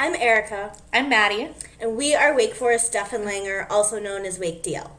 I'm Erica, I'm Maddie. and we are Wake Forest Duffenlanger, also known as Wake DL.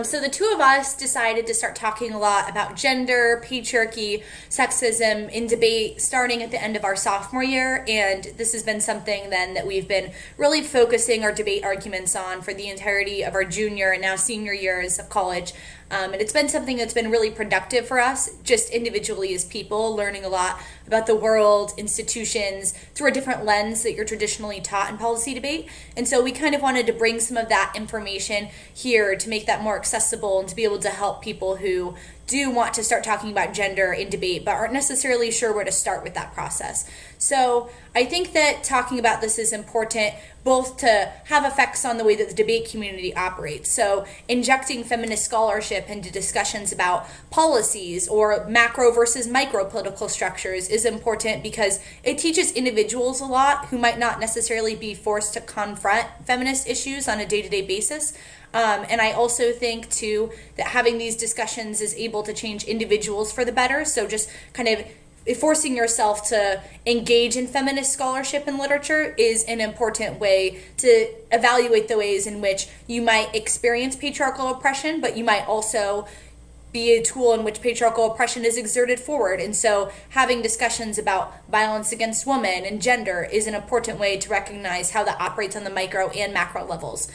So the two of us decided to start talking a lot about gender, patriarchy, sexism in debate starting at the end of our sophomore year, and this has been something then that we've been really focusing our debate arguments on for the entirety of our junior and now senior years of college. And it's been something that's been really productive for us, just individually as people, learning a lot about the world, institutions, through a different lens that you're traditionally taught in policy debate. And so we kind of wanted to bring some of that information here to make that more accessible and to be able to help people who do want to start talking about gender in debate but aren't necessarily sure where to start with that process. So I think that talking about this is important both to have effects on the way that the debate community operates. So injecting feminist scholarship into discussions about policies or macro versus micro political structures is important because it teaches individuals a lot who might not necessarily be forced to confront feminist issues on a day-to-day basis. And I also think, too, that having these discussions is able to change individuals for the better. So just kind of forcing yourself to engage in feminist scholarship and literature is an important way to evaluate the ways in which you might experience patriarchal oppression, but you might also be a tool in which patriarchal oppression is exerted forward. And so having discussions about violence against women and gender is an important way to recognize how that operates on the micro and macro levels.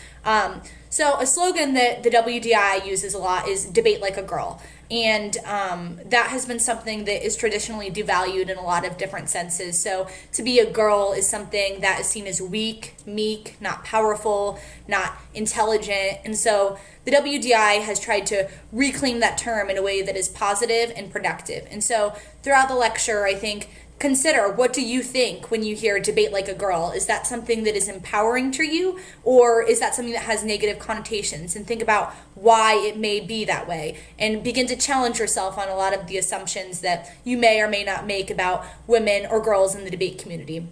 So a slogan that the WDI uses a lot is debate like a girl. And that has been something that is traditionally devalued in a lot of different senses. So to be a girl is something that is seen as weak, meek, not powerful, not intelligent. And so the WDI has tried to reclaim that term in a way that is positive and productive. And so throughout the lecture, I think, consider, what do you think when you hear debate like a girl? Is that something that is empowering to you, or is that something that has negative connotations? And think about why it may be that way, and begin to challenge yourself on a lot of the assumptions that you may or may not make about women or girls in the debate community.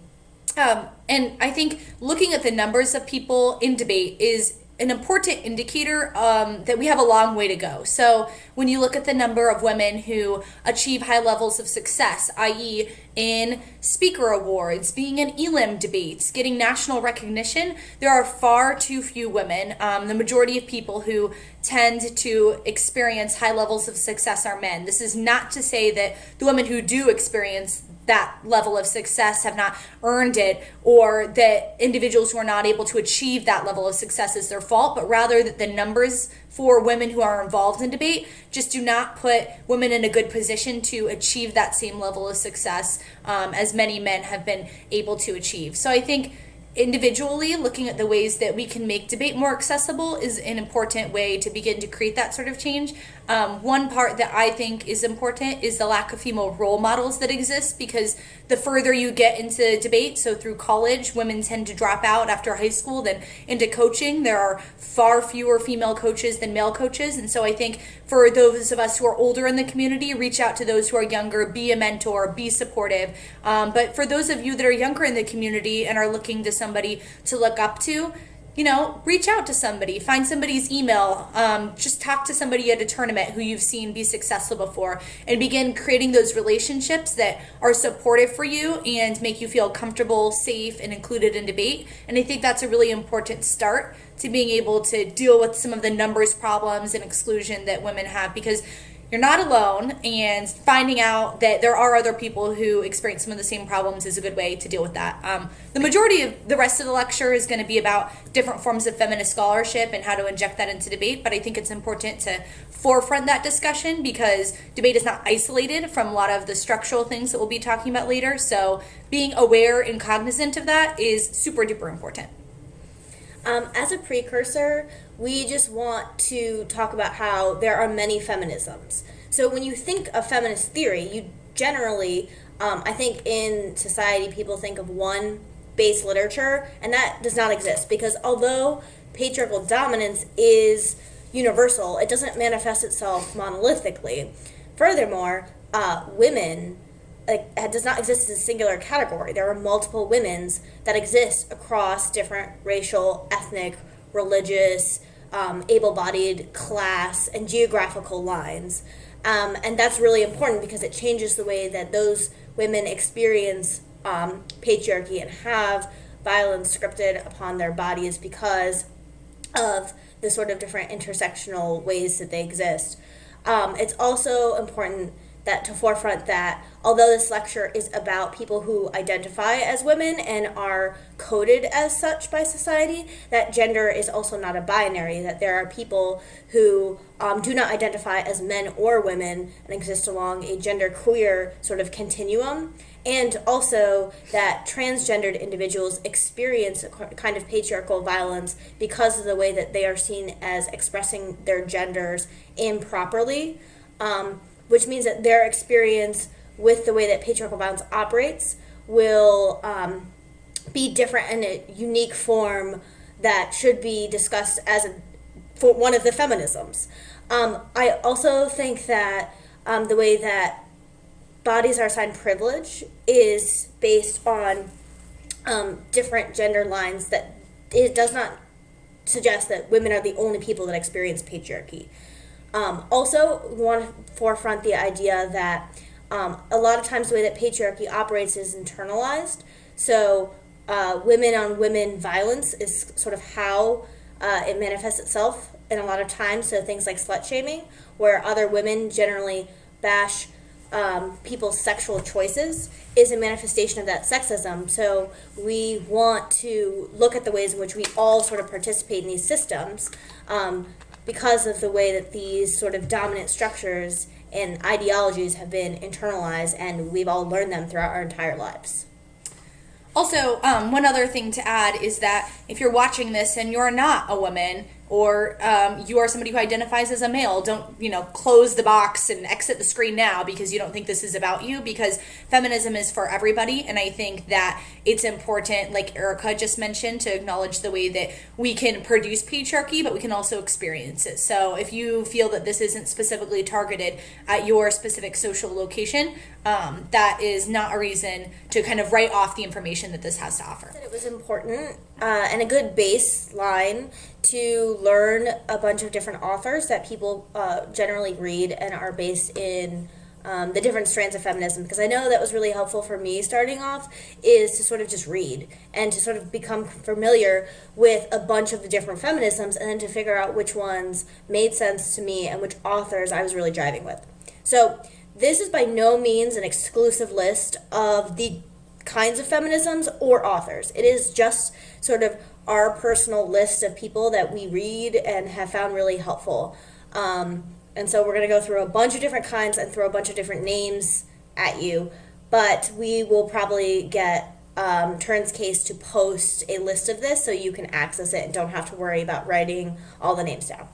And I think looking at the numbers of people in debate is an important indicator that we have a long way to go. So when you look at the number of women who achieve high levels of success, i.e. in speaker awards, being in ELIM debates, getting national recognition, there are far too few women. The majority of people who tend to experience high levels of success are men. This is not to say that the women who do experience that level of success have not earned it, or that individuals who are not able to achieve that level of success is their fault, but rather that the numbers for women who are involved in debate just do not put women in a good position to achieve that same level of success as many men have been able to achieve. So I think individually, looking at the ways that we can make debate more accessible is an important way to begin to create that sort of change. One part that I think is important is the lack of female role models that exist, because the further you get into debate, so through college, women tend to drop out after high school, then into coaching. There are far fewer female coaches than male coaches, and so I think for those of us who are older in the community, reach out to those who are younger, be a mentor, be supportive. But for those of you that are younger in the community and are looking to somebody to look up to, reach out to somebody, find somebody's email, just talk to somebody at a tournament who you've seen be successful before, and begin creating those relationships that are supportive for you and make you feel comfortable, safe, and included in debate. And I think that's a really important start to being able to deal with some of the numbers problems and exclusion that women have, because you're not alone, and finding out that there are other people who experience some of the same problems is a good way to deal with that. The majority of the rest of the lecture is going to be about different forms of feminist scholarship and how to inject that into debate, but I think it's important to forefront that discussion because debate is not isolated from a lot of the structural things that we'll be talking about later. So being aware and cognizant of that is super duper important. As a precursor, we just want to talk about how there are many feminisms. So when you think of feminist theory, you generally, I think in society, people think of one base literature, and that does not exist, because although patriarchal dominance is universal, it doesn't manifest itself monolithically. Furthermore, women does not exist as a singular category. There are multiple women's that exist across different racial, ethnic, religious, able-bodied, class, and geographical lines. And that's really important because it changes the way that those women experience patriarchy and have violence scripted upon their bodies because of the sort of different intersectional ways that they exist. It's also important to forefront that although this lecture is about people who identify as women and are coded as such by society, that gender is also not a binary, that there are people who do not identify as men or women and exist along a gender queer sort of continuum, and also that transgendered individuals experience a kind of patriarchal violence because of the way that they are seen as expressing their genders improperly, which means that their experience with the way that patriarchal violence operates will be different in a unique form that should be discussed for one of the feminisms. I also think that the way that bodies are assigned privilege is based on different gender lines, that it does not suggest that women are the only people that experience patriarchy. Also, we want to forefront the idea that a lot of times the way that patriarchy operates is internalized. So women on women violence is sort of how it manifests itself in a lot of times. So things like slut shaming, where other women generally bash people's sexual choices, is a manifestation of that sexism. So we want to look at the ways in which we all sort of participate in these systems because of the way that these sort of dominant structures and ideologies have been internalized, and we've all learned them throughout our entire lives. Also, one other thing to add is that if you're watching this and you're not a woman, or you are somebody who identifies as a male, don't, close the box and exit the screen now because you don't think this is about you, because feminism is for everybody. And I think that it's important, like Erica just mentioned, to acknowledge the way that we can produce patriarchy, but we can also experience it. So if you feel that this isn't specifically targeted at your specific social location, that is not a reason to kind of write off the information that this has to offer. It was important and a good baseline to learn a bunch of different authors that people generally read and are based in the different strands of feminism, because I know that was really helpful for me starting off, is to sort of just read and to sort of become familiar with a bunch of the different feminisms, and then to figure out which ones made sense to me and which authors I was really driving with. So this is by no means an exclusive list of the kinds of feminisms or authors. It is just sort of our personal list of people that we read and have found really helpful. And so we're going to go through a bunch of different kinds and throw a bunch of different names at you, but we will probably get Turn's Case to post a list of this so you can access it and don't have to worry about writing all the names down.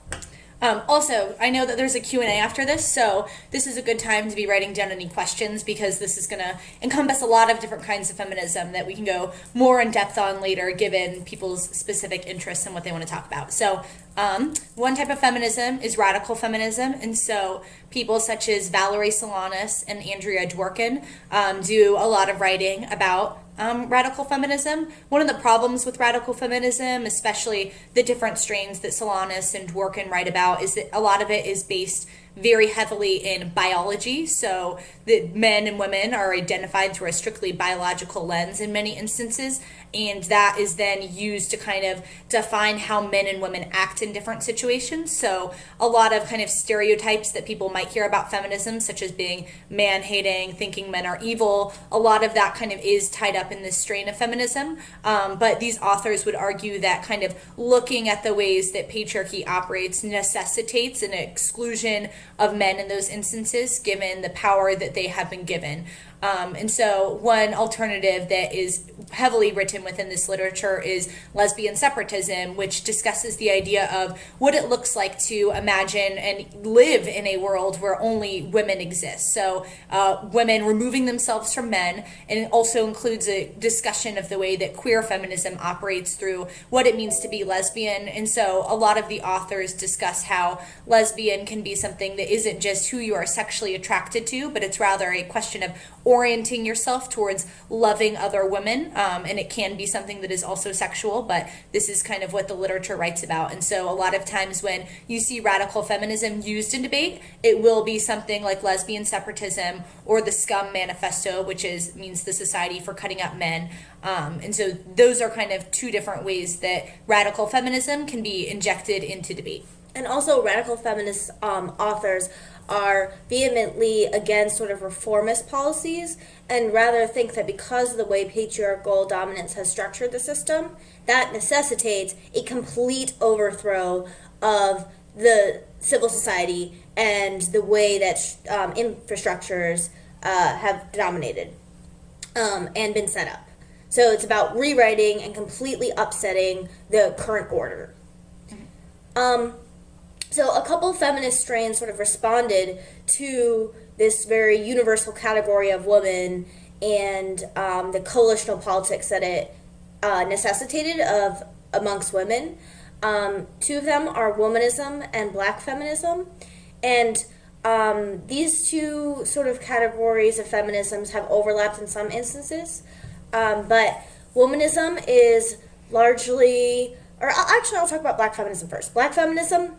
Also, I know that there's a Q&A after this, so this is a good time to be writing down any questions, because this is going to encompass a lot of different kinds of feminism that we can go more in depth on later, given people's specific interests and what they want to talk about. So one type of feminism is radical feminism, and so people such as Valerie Solanas and Andrea Dworkin do a lot of writing about radical feminism. One of the problems with radical feminism, especially the different strains that Solanas and Dworkin write about, is that a lot of it is based very heavily in biology. So that men and women are identified through a strictly biological lens in many instances, and that is then used to kind of define how men and women act in different situations. So a lot of kind of stereotypes that people might hear about feminism, such as being man-hating, thinking men are evil, a lot of that kind of is tied up in this strain of feminism. But these authors would argue that kind of looking at the ways that patriarchy operates necessitates an exclusion of men in those instances, given the power that they have been given. And so one alternative that is heavily written within this literature is lesbian separatism, which discusses the idea of what it looks like to imagine and live in a world where only women exist. So women removing themselves from men, and it also includes a discussion of the way that queer feminism operates through what it means to be lesbian. And so a lot of the authors discuss how lesbian can be something that isn't just who you are sexually attracted to, but it's rather a question of orienting yourself towards loving other women, and it can be something that is also sexual, but this is kind of what the literature writes about. And so a lot of times when you see radical feminism used in debate, it will be something like lesbian separatism or the Scum Manifesto, which means the Society for Cutting Up Men. And so those are kind of two different ways that radical feminism can be injected into debate. And also, radical feminist authors are vehemently against sort of reformist policies and rather think that because of the way patriarchal dominance has structured the system, that necessitates a complete overthrow of the civil society and the way that infrastructures have dominated and been set up. So it's about rewriting and completely upsetting the current order. So a couple feminist strains sort of responded to this very universal category of woman and the coalitional politics that it necessitated of amongst women. Two of them are womanism and black feminism. And these two sort of categories of feminisms have overlapped in some instances. But womanism is largely, I'll talk about black feminism first. Black feminism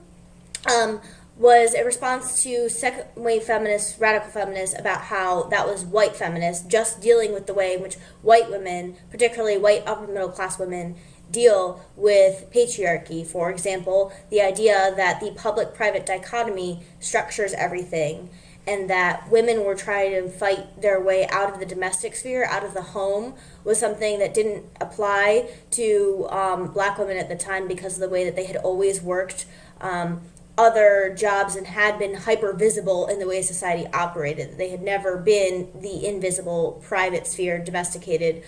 was a response to second wave feminists, radical feminists, about how that was white feminists just dealing with the way in which white women, particularly white upper middle class women, deal with patriarchy. For example, the idea that the public-private dichotomy structures everything, and that women were trying to fight their way out of the domestic sphere, out of the home, was something that didn't apply to black women at the time because of the way that they had always worked other jobs and had been hyper visible in the way society operated. They had never been the invisible private sphere domesticated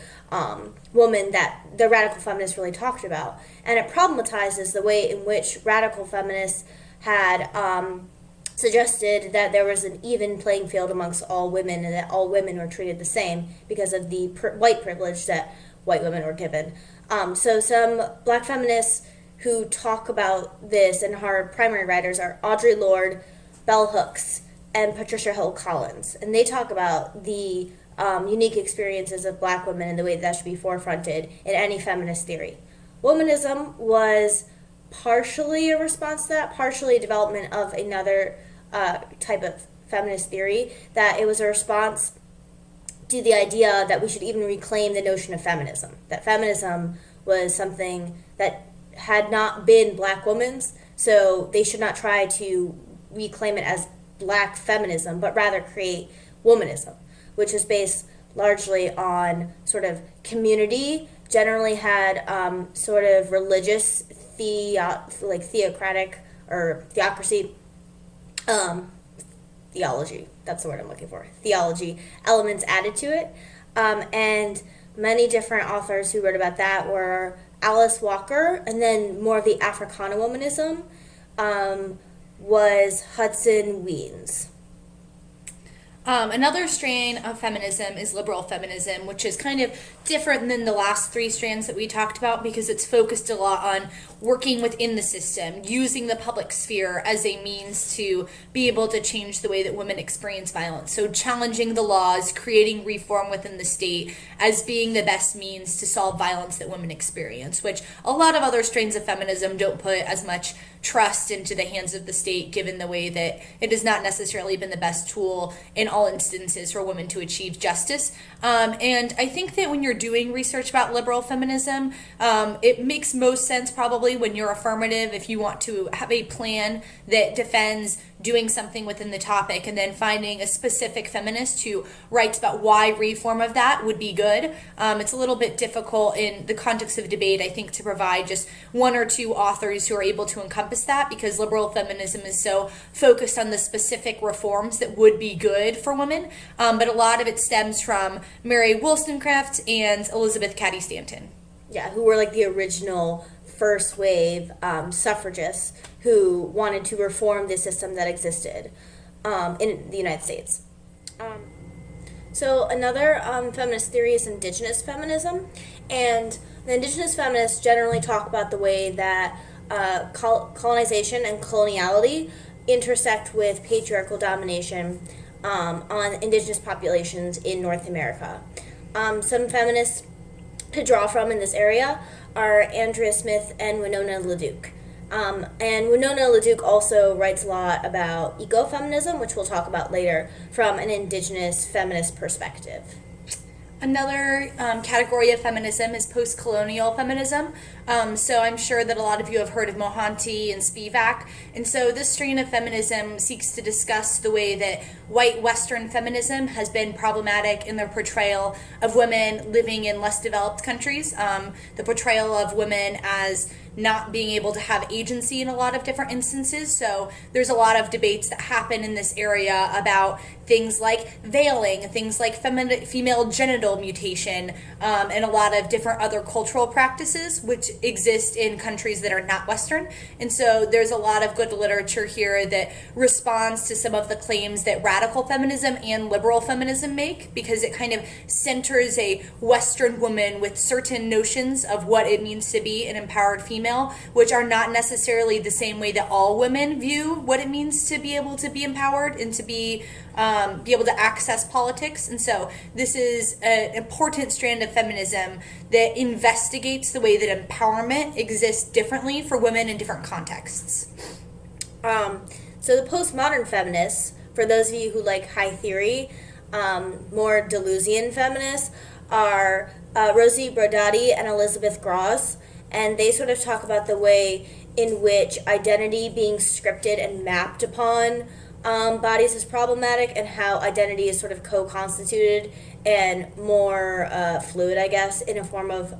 woman that the radical feminists really talked about. And it problematizes the way in which radical feminists had suggested that there was an even playing field amongst all women and that all women were treated the same because of the white privilege that white women were given. So some black feminists who talk about this and our primary writers are Audre Lorde, Bell Hooks, and Patricia Hill Collins. And they talk about the unique experiences of black women and the way that should be forefronted in any feminist theory. Womanism was partially a response to that, partially a development of another type of feminist theory, that it was a response to the idea that we should even reclaim the notion of feminism, that feminism was something that had not been black women's, so they should not try to reclaim it as black feminism, but rather create womanism, which is based largely on sort of community, generally had sort of religious theocratic or theocracy theology, that's the word I'm looking for, theology elements added to it. And many different authors who wrote about that were Alice Walker, and then more of the Africana womanism was Hudson Weems. Another strain of feminism is liberal feminism, which is kind of different than the last three strands that we talked about because it's focused a lot on working within the system, using the public sphere as a means to be able to change the way that women experience violence. So challenging the laws, creating reform within the state as being the best means to solve violence that women experience, which a lot of other strains of feminism don't put as much trust into the hands of the state, given the way that it has not necessarily been the best tool in all instances for women to achieve justice. And I think that when you're doing research about liberal feminism, it makes most sense probably when you're affirmative, if you want to have a plan that defends doing something within the topic and then finding a specific feminist who writes about why reform of that would be good. It's a little bit difficult in the context of debate, I think, to provide just one or two authors who are able to encompass that, because liberal feminism is so focused on the specific reforms that would be good for women. But a lot of it stems from Mary Wollstonecraft and Elizabeth Cady Stanton. Yeah, who were like the original first wave suffragists who wanted to reform the system that existed in the United States. So another feminist theory is indigenous feminism, and the indigenous feminists generally talk about the way that colonization and coloniality intersect with patriarchal domination on indigenous populations in North America. Some feminists to draw from in this area are Andrea Smith and Winona LaDuke. And Winona LaDuke also writes a lot about ecofeminism, which we'll talk about later, from an indigenous feminist perspective. Another category of feminism is post-colonial feminism. So I'm sure that a lot of you have heard of Mohanty and Spivak. And so this strain of feminism seeks to discuss the way that white Western feminism has been problematic in their portrayal of women living in less developed countries, the portrayal of women as not being able to have agency in a lot of different instances. So there's a lot of debates that happen in this area about things like veiling, things like female genital mutation, and a lot of different other cultural practices which exist in countries that are not Western. And so there's a lot of good literature here that responds to some of the claims that radical feminism and liberal feminism make, because it kind of centers a Western woman with certain notions of what it means to be an empowered female, which are not necessarily the same way that all women view what it means to be able to be empowered and to be able to access politics. And so this is an important strand of feminism that investigates the way that empowerment exists differently for women in different contexts. So the postmodern feminists, for those of you who like high theory, more Deleuzian feminists, are Rosie Braidotti and Elizabeth Gross, and they sort of talk about the way in which identity being scripted and mapped upon bodies is problematic, and how identity is sort of co-constituted and more fluid, I guess, in a form of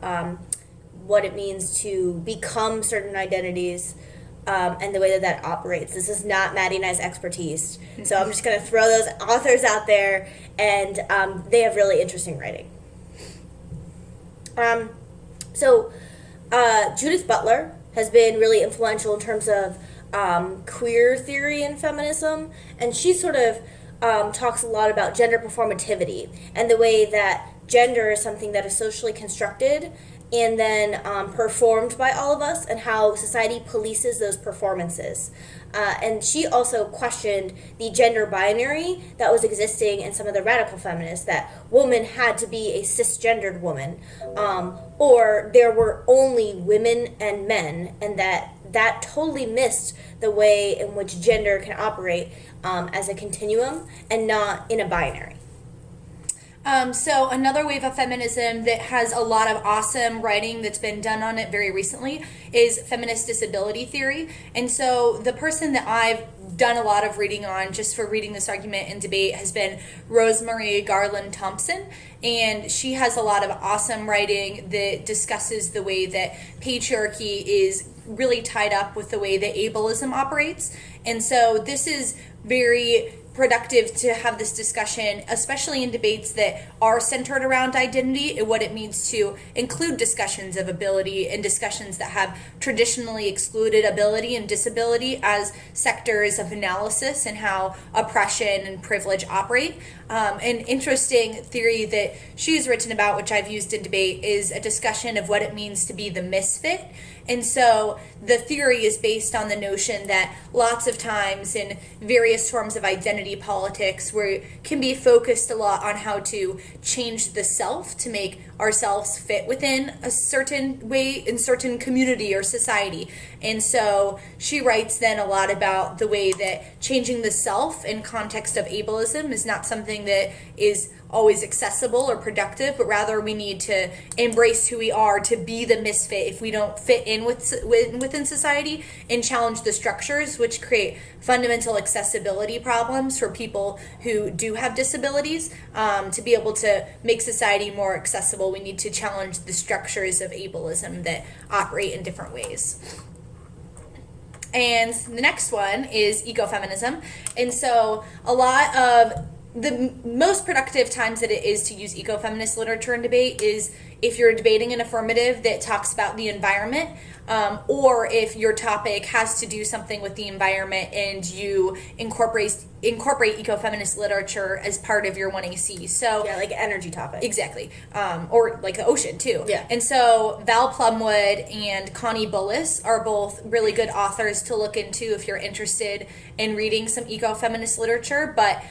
what it means to become certain identities, and the way that that operates. This is not Maddie and I's expertise, so I'm just going to throw those authors out there, and they have really interesting writing. So Judith Butler has been really influential in terms of queer theory and feminism, and she sort of talks a lot about gender performativity and the way that gender is something that is socially constructed and then performed by all of us, and how society polices those performances. And she also questioned the gender binary that was existing in some of the radical feminists, that woman had to be a cisgendered woman, or there were only women and men, and that totally missed the way in which gender can operate as a continuum and not in a binary. So another wave of feminism that has a lot of awesome writing that's been done on it very recently is feminist disability theory. And so the person that I've done a lot of reading on, just for reading this argument and debate, has been Rosemarie Garland Thompson. And she has a lot of awesome writing that discusses the way that patriarchy is really tied up with the way that ableism operates. And so this is very productive to have this discussion, especially in debates that are centered around identity and what it means to include discussions of ability and discussions that have traditionally excluded ability and disability as sectors of analysis and how oppression and privilege operate. An interesting theory that she's written about, which I've used in debate, is a discussion of what it means to be the misfit. And so the theory is based on the notion that lots of times in various forms of identity politics, where can be focused a lot on how to change the self to make ourselves fit within a certain way in certain community or society. And so she writes then a lot about the way that changing the self in context of ableism is not something that is always accessible or productive, but rather we need to embrace who we are to be the misfit if we don't fit in within society, and challenge the structures which create fundamental accessibility problems for people who do have disabilities. To be able to make society more accessible, we need to challenge the structures of ableism that operate in different ways. And the next one is ecofeminism. And so a lot of the most productive times that it is to use ecofeminist literature and debate is if you're debating an affirmative that talks about the environment, or if your topic has to do something with the environment and you incorporate ecofeminist literature as part of your 1AC. So yeah, like energy topic. Exactly. Or like the ocean too. Yeah. And so Val Plumwood and Connie Bullis are both really good authors to look into if you're interested in reading some ecofeminist literature. But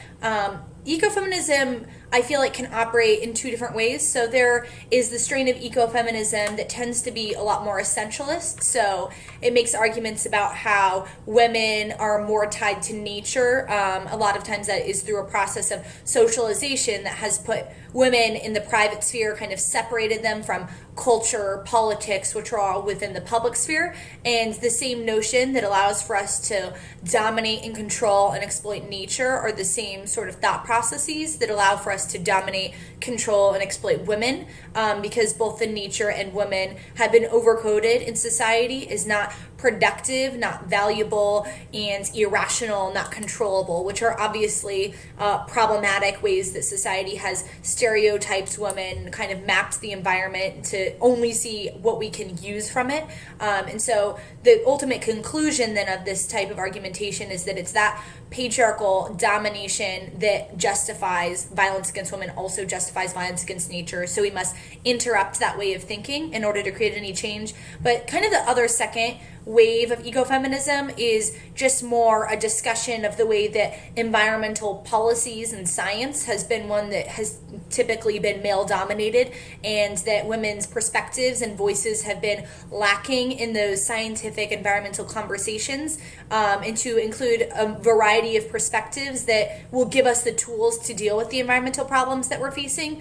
ecofeminism, I feel like, can operate in two different ways. So there is the strain of ecofeminism that tends to be a lot more essentialist. So it makes arguments about how women are more tied to nature. A lot of times that is through a process of socialization that has put women in the private sphere, kind of separated them from culture, politics, which are all within the public sphere. And the same notion that allows for us to dominate and control and exploit nature are the same sort of thought processes that allow for us to dominate, control, and exploit women, because both the nature and women have been overcoded in society as not productive, not valuable, and irrational, not controllable, which are obviously problematic ways that society has stereotyped women, kind of mapped the environment to only see what we can use from it. And so the ultimate conclusion then of this type of argumentation is that it's that patriarchal domination that justifies violence against women also justifies violence against nature. So we must interrupt that way of thinking in order to create any change. But kind of the other second wave of ecofeminism is just more a discussion of the way that environmental policies and science has been one that has typically been male dominated, and that women's perspectives and voices have been lacking in those scientific environmental conversations, and to include a variety of perspectives that will give us the tools to deal with the environmental problems that we're facing.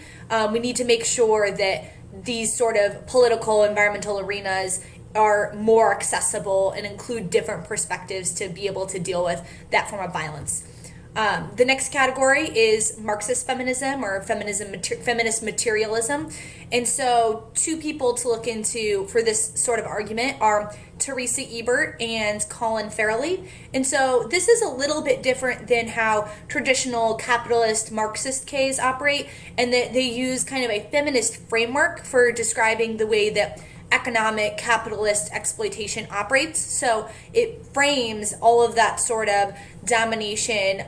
We need to make sure that these sort of political environmental arenas are more accessible and include different perspectives to be able to deal with that form of violence. The next category is Marxist feminism, or feminist materialism. And so two people to look into for this sort of argument are Teresa Ebert and Colin Farrelly. And so this is a little bit different than how traditional capitalist Marxist Ks operate, and that they use kind of a feminist framework for describing the way that economic capitalist exploitation operates. So it frames all of that sort of domination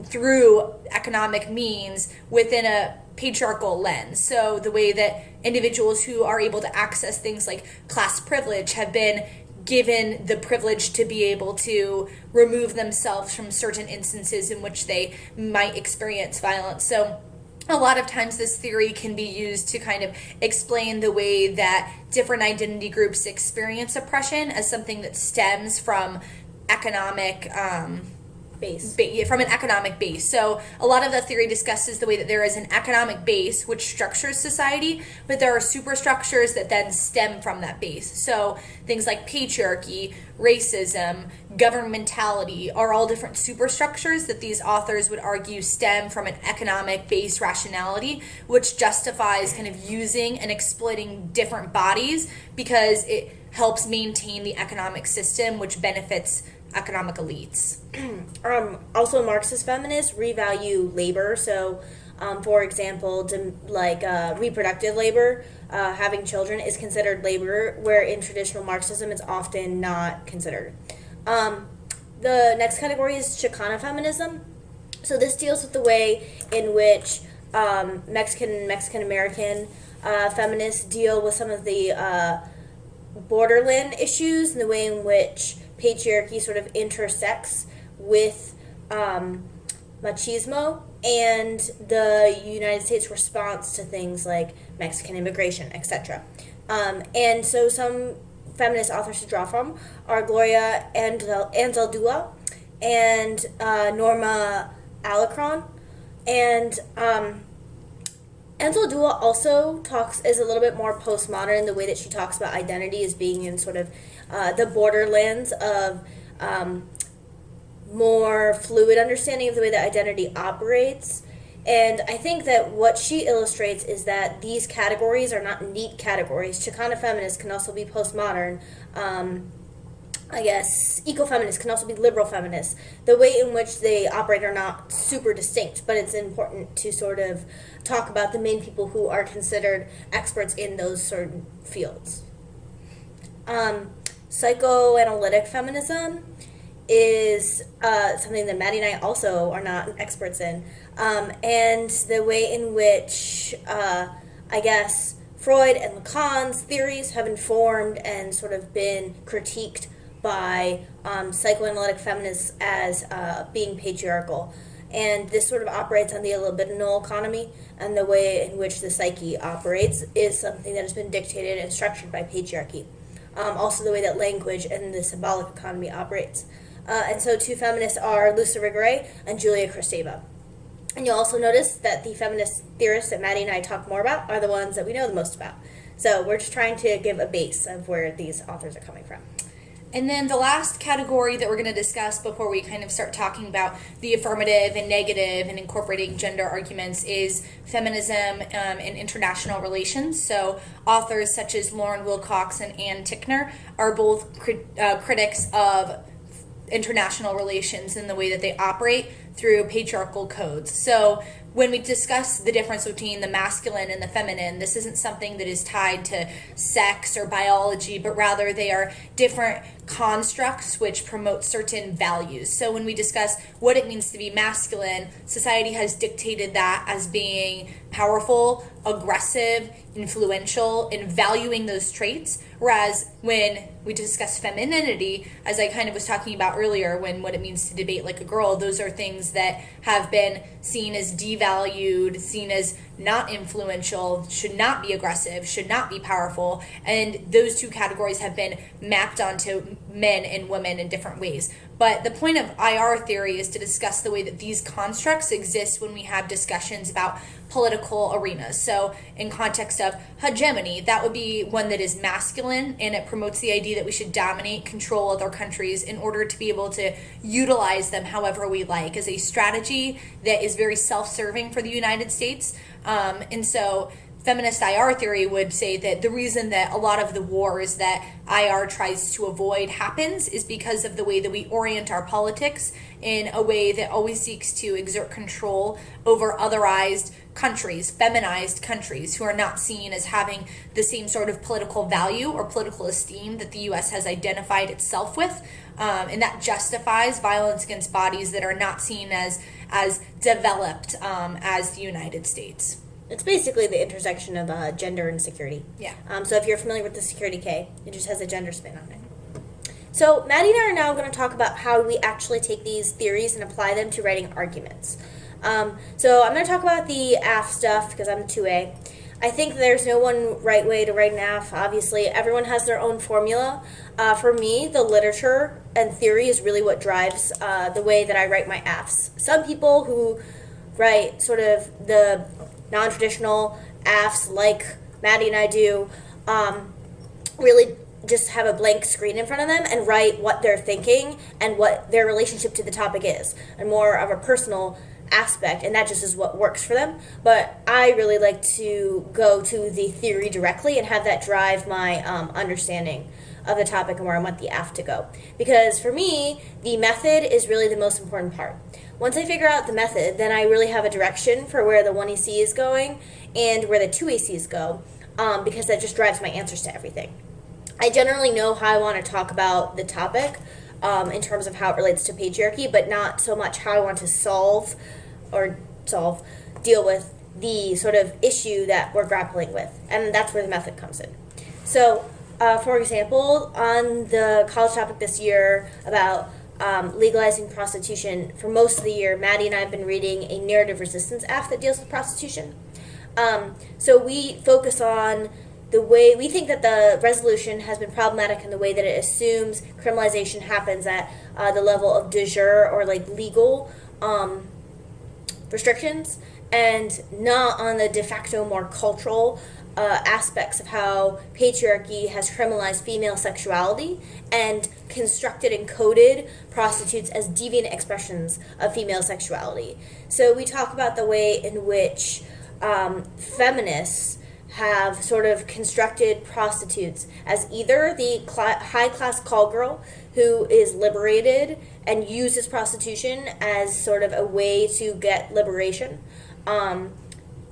through economic means within a patriarchal lens. So the way that individuals who are able to access things like class privilege have been given the privilege to be able to remove themselves from certain instances in which they might experience violence. So a lot of times this theory can be used to kind of explain the way that different identity groups experience oppression as something that stems from economic from an economic base. So a lot of the theory discusses the way that there is an economic base which structures society, but there are superstructures that then stem from that base. So things like patriarchy, racism, governmentality are all different superstructures that these authors would argue stem from an economic base rationality, which justifies kind of using and exploiting different bodies because it helps maintain the economic system, which benefits economic elites. Also, Marxist feminists revalue labor. So, for example, reproductive labor, having children is considered labor, where in traditional Marxism it's often not considered. The next category is Chicana feminism. So this deals with the way in which Mexican American feminists deal with some of the borderland issues and the way in which patriarchy sort of intersects with machismo and the United States response to things like Mexican immigration, etc. And so some feminist authors to draw from are Gloria Anzaldúa and Norma Alacron. And Anzaldúa also is a little bit more postmodern in the way that she talks about identity as being in sort of the borderlands of more fluid understanding of the way that identity operates. And I think that what she illustrates is that these categories are not neat categories. Chicana feminists can also be postmodern. I guess, ecofeminists, can also be liberal feminists. The way in which they operate are not super distinct, but it's important to sort of talk about the main people who are considered experts in those certain fields. Psychoanalytic feminism is something that Maddie and I also are not experts in. And the way in which, I guess, Freud and Lacan's theories have informed and sort of been critiqued by psychoanalytic feminists as being patriarchal. And this sort of operates on the libidinal economy, and the way in which the psyche operates is something that has been dictated and structured by patriarchy. Also the way that language and the symbolic economy operates. And so two feminists are Luce Irigaray and Julia Kristeva. And you'll also notice that the feminist theorists that Maddie and I talk more about are the ones that we know the most about. So we're just trying to give a base of where these authors are coming from. And then the last category that we're going to discuss before we kind of start talking about the affirmative and negative and incorporating gender arguments is feminism and international relations. So authors such as Lauren Wilcox and Ann Tickner are both critics of international relations and the way that they operate through patriarchal codes. So when we discuss the difference between the masculine and the feminine, this isn't something that is tied to sex or biology, but rather they are different constructs which promote certain values. So when we discuss what it means to be masculine, society has dictated that as being powerful, aggressive, influential, and valuing those traits. Whereas when we discuss femininity, as I kind of was talking about earlier, when what it means to debate like a girl, those are things that have been seen as devalued, seen as not influential, should not be aggressive, should not be powerful. And those two categories have been mapped onto men and women in different ways. But the point of IR theory is to discuss the way that these constructs exist when we have discussions about political arenas. So in context of hegemony, that would be one that is masculine, and it promotes the idea that we should dominate, control other countries in order to be able to utilize them however we like, as a strategy that is very self-serving for the United States. And so feminist IR theory would say that the reason that a lot of the wars that IR tries to avoid happens is because of the way that we orient our politics in a way that always seeks to exert control over otherized countries, feminized countries, who are not seen as having the same sort of political value or political esteem that the U.S. has identified itself with. And that justifies violence against bodies that are not seen as developed as the United States. It's basically the intersection of gender and security. Yeah. So if you're familiar with the security K, it just has a gender spin on it. So Maddie and I are now going to talk about how we actually take these theories and apply them to writing arguments. So I'm going to talk about the AF stuff because I'm the 2A. I think there's no one right way to write an AF. Obviously, everyone has their own formula. For me, the literature and theory is really what drives the way that I write my AFs. Some people who write sort of the non-traditional AFs like Maddie and I do really just have a blank screen in front of them and write what they're thinking and what their relationship to the topic is, and more of a personal aspect, and that just is what works for them. But I really like to go to the theory directly and have that drive my understanding of the topic and where I want the AF to go. Because for me, the method is really the most important part. Once I figure out the method, then I really have a direction for where the 1AC is going and where the 2ACs go, because that just drives my answers to everything. I generally know how I want to talk about the topic in terms of how it relates to patriarchy, but not so much how I want to deal with the sort of issue that we're grappling with. And that's where the method comes in. So, for example, on the college topic this year about legalizing prostitution, for most of the year, Maddie and I have been reading a narrative resistance AF that deals with prostitution. So we focus on the way we think that the resolution has been problematic in the way that it assumes criminalization happens at the level of de jure or like legal restrictions, and not on the de facto more cultural aspects of how patriarchy has criminalized female sexuality and constructed and coded prostitutes as deviant expressions of female sexuality. So we talk about the way in which feminists have sort of constructed prostitutes as either the high-class call girl who is liberated and uses prostitution as sort of a way to get liberation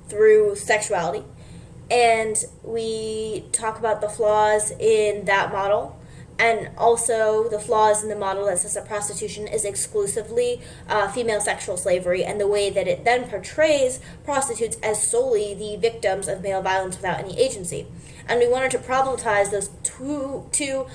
through sexuality. And we talk about the flaws in that model, and also the flaws in the model that says that prostitution is exclusively female sexual slavery, and the way that it then portrays prostitutes as solely the victims of male violence without any agency. And we wanted to problematize those two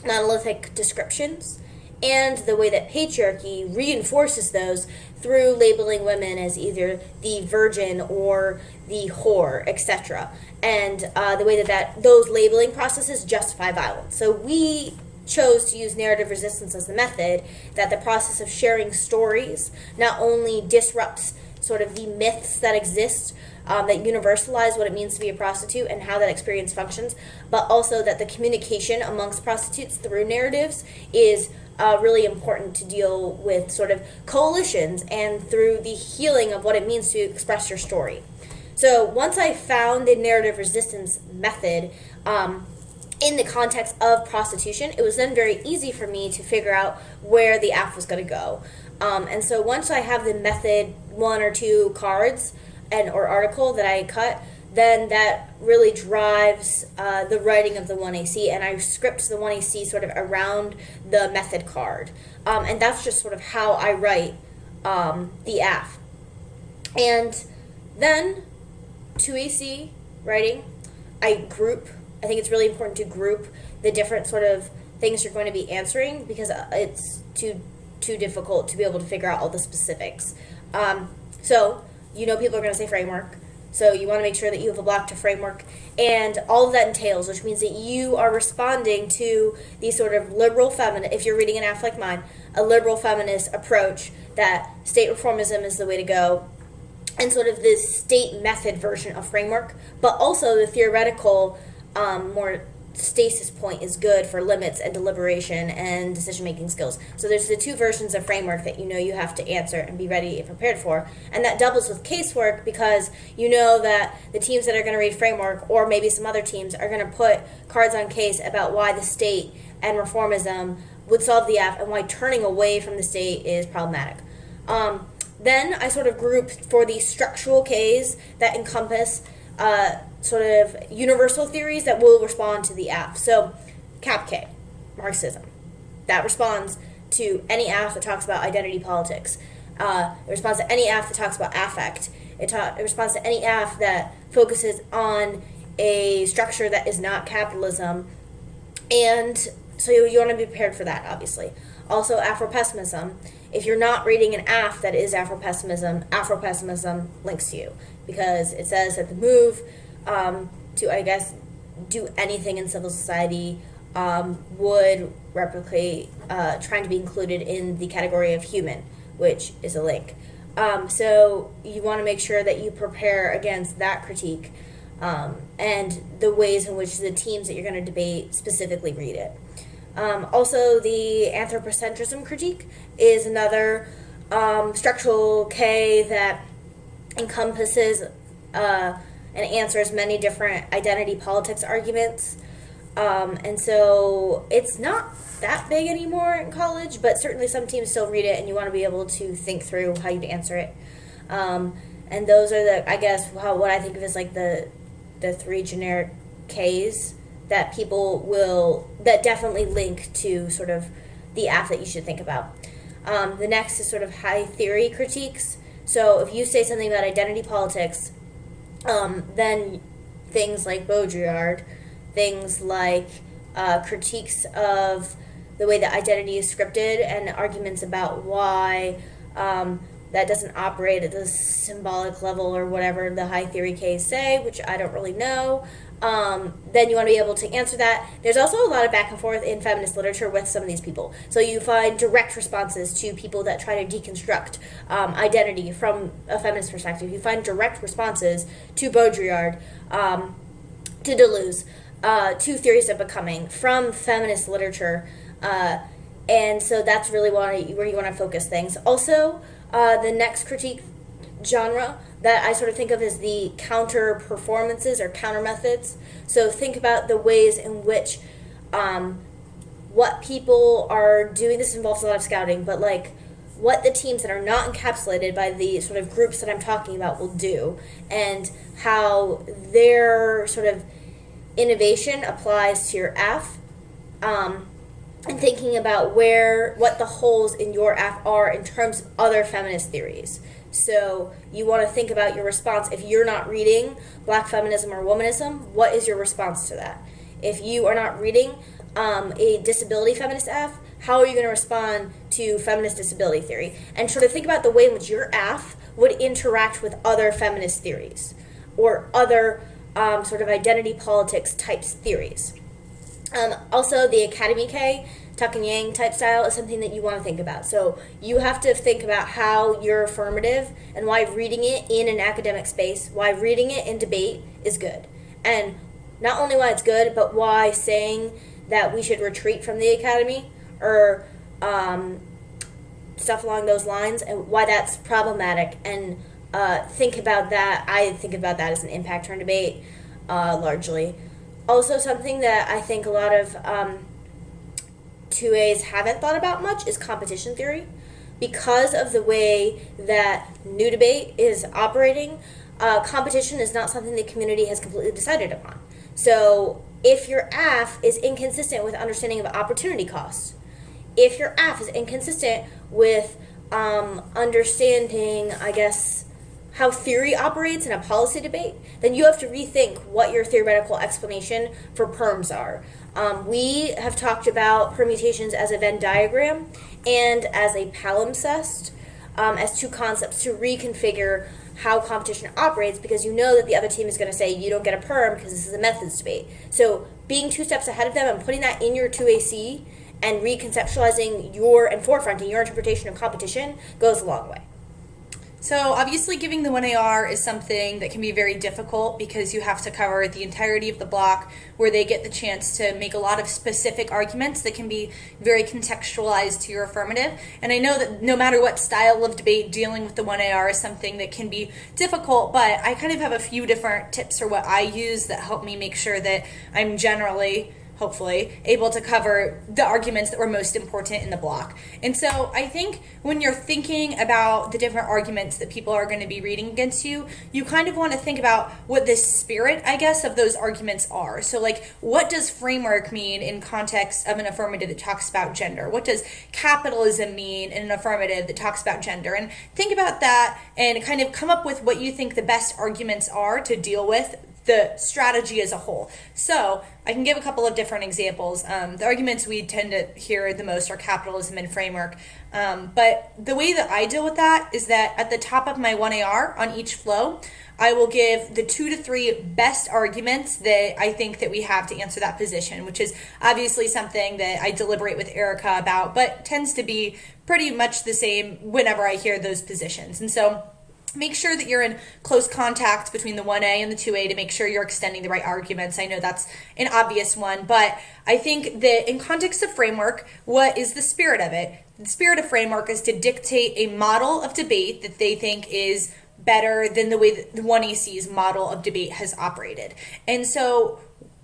monolithic descriptions, and the way that patriarchy reinforces those through labeling women as either the virgin or the whore, etc. And the way that those labeling processes justify violence. So we chose to use narrative resistance as the method, that the process of sharing stories not only disrupts sort of the myths that exist that universalize what it means to be a prostitute and how that experience functions, but also that the communication amongst prostitutes through narratives is really important to deal with sort of coalitions and through the healing of what it means to express your story. So once I found the narrative resistance method in the context of prostitution, it was then very easy for me to figure out where the app was going to go. And so once I have the method, one or two cards or article that I cut, then that really drives the writing of the 1AC, and I script the 1AC sort of around the method card. And that's just sort of how I write the AF. And then 2AC writing, I think it's really important to group the different sort of things you're going to be answering, because it's too difficult to be able to figure out all the specifics. So people are going to say framework. So you want to make sure that you have a block to framework, and all of that entails, which means that you are responding to the sort of liberal feminist, if you're reading an AF like mine, a liberal feminist approach that state reformism is the way to go, and sort of this state method version of framework, but also the theoretical, more stasis point is good for limits and deliberation and decision-making skills. So there's the two versions of framework that you have to answer and be ready and prepared for. And that doubles with casework, because you know that the teams that are going to read framework, or maybe some other teams, are going to put cards on case about why the state and reformism would solve the F, and why turning away from the state is problematic. Then I sort of group for the structural Ks that encompass sort of universal theories that will respond to the AF. So, Cap K, Marxism. That responds to any AF that talks about identity politics. It responds to any AF that talks about affect. It responds to any AF that focuses on a structure that is not capitalism. And so you want to be prepared for that, obviously. Also, Afro-pessimism. If you're not reading an AF that is Afro-pessimism links to you, because it says that the move to, I guess, do anything in civil society would replicate trying to be included in the category of human, which is a link. So you want to make sure that you prepare against that critique and the ways in which the teams that you're going to debate specifically read it. Also, the anthropocentrism critique is another structural K that encompasses and answers many different identity politics arguments. And so it's not that big anymore in college, but certainly some teams still read it, and you want to be able to think through how you'd answer it. And those are what I think of as like the three generic Ks that that definitely link to sort of the AF that you should think about. The next is sort of high theory critiques. So if you say something about identity politics, then things like Baudrillard, things like critiques of the way that identity is scripted, and arguments about why that doesn't operate at the symbolic level or whatever the high theory Ks say, which I don't really know. Then you want to be able to answer that. There's also a lot of back and forth in feminist literature with some of these people. So you find direct responses to people that try to deconstruct identity from a feminist perspective. You find direct responses to Baudrillard, to Deleuze, to theories of becoming from feminist literature. And so that's really where you want to focus things. Also, the next critique genre that I sort of think of as the counter performances or counter methods. So think about the ways in which what people are doing. This involves a lot of scouting, but like what the teams that are not encapsulated by the sort of groups that I'm talking about will do, and how their sort of innovation applies to your AF, and thinking about what the holes in your AF are in terms of other feminist theories. So you want to think about your response. If you're not reading Black feminism or womanism, what is your response to that? If you are not reading a disability feminist AF, how are you going to respond to feminist disability theory? And sort of think about the way in which your AF would interact with other feminist theories or other sort of identity politics types theories. Also, the Academy K, tuck and yang type style is something that you want to think about. So you have to think about how you're affirmative and why reading it in an academic space, why reading it in debate is good. And not only why it's good, but why saying that we should retreat from the academy or stuff along those lines, and why that's problematic. And think about that. I think about that as an impact turn debate largely. Also, something that I think a lot of 2As haven't thought about much is competition theory. Because of the way that New Debate is operating, competition is not something the community has completely decided upon. So if your AF is inconsistent with understanding of opportunity cost, if your AF is inconsistent with understanding, I guess, how theory operates in a policy debate, then you have to rethink what your theoretical explanation for perms are. We have talked about permutations as a Venn diagram and as a palimpsest, as two concepts to reconfigure how competition operates, because you know that the other team is going to say you don't get a perm because this is a methods debate. So being 2 steps ahead of them and putting that in your 2AC and reconceptualizing and forefronting your interpretation of competition goes a long way. So obviously giving the 1AR is something that can be very difficult because you have to cover the entirety of the block where they get the chance to make a lot of specific arguments that can be very contextualized to your affirmative. And I know that no matter what style of debate, dealing with the 1AR is something that can be difficult, but I kind of have a few different tips for what I use that help me make sure that I'm generally, hopefully, able to cover the arguments that were most important in the block. And so I think when you're thinking about the different arguments that people are going to be reading against you, you kind of want to think about what the spirit, I guess, of those arguments are. So like, what does framework mean in context of an affirmative that talks about gender? What does capitalism mean in an affirmative that talks about gender? And think about that and kind of come up with what you think the best arguments are to deal with the strategy as a whole. So I can give a couple of different examples. The arguments we tend to hear the most are capitalism and framework. But the way that I deal with that is that at the top of my 1AR on each flow, I will give the 2 to 3 best arguments that I think that we have to answer that position, which is obviously something that I deliberate with Erica about, but tends to be pretty much the same whenever I hear those positions. And so make sure that you're in close contact between the 1A and the 2A to make sure you're extending the right arguments. I know that's an obvious one, but I think that in context of framework, what is the spirit of it? The spirit of framework is to dictate a model of debate that they think is better than the way that the 1AC's model of debate has operated. And so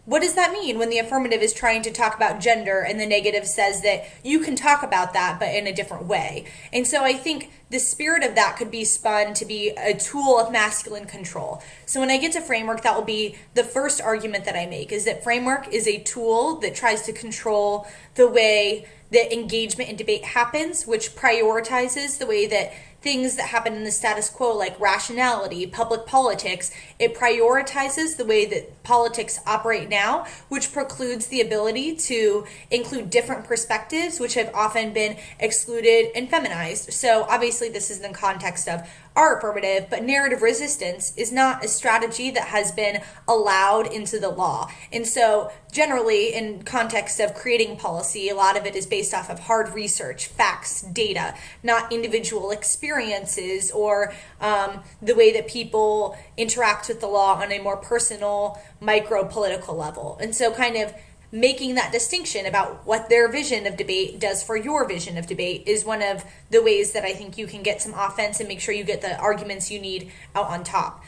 what does that mean when the affirmative is trying to talk about gender and the negative says that you can talk about that but in a different way? And so I think the spirit of that could be spun to be a tool of masculine control. So when I get to framework, that will be the first argument that I make, is that framework is a tool that tries to control the way that engagement and debate happens, which prioritizes the way that things that happen in the status quo, like rationality, public politics, it prioritizes the way that politics operate now, which precludes the ability to include different perspectives, which have often been excluded and feminized. So obviously this is in the context of our affirmative, but narrative resistance is not a strategy that has been allowed into the law. And so generally in context of creating policy, a lot of it is based off of hard research, facts, data, not individual experiences or the way that people interact with the law on a more personal, micro-political level. And so kind of making that distinction about what their vision of debate does for your vision of debate is one of the ways that I think you can get some offense and make sure you get the arguments you need out on top.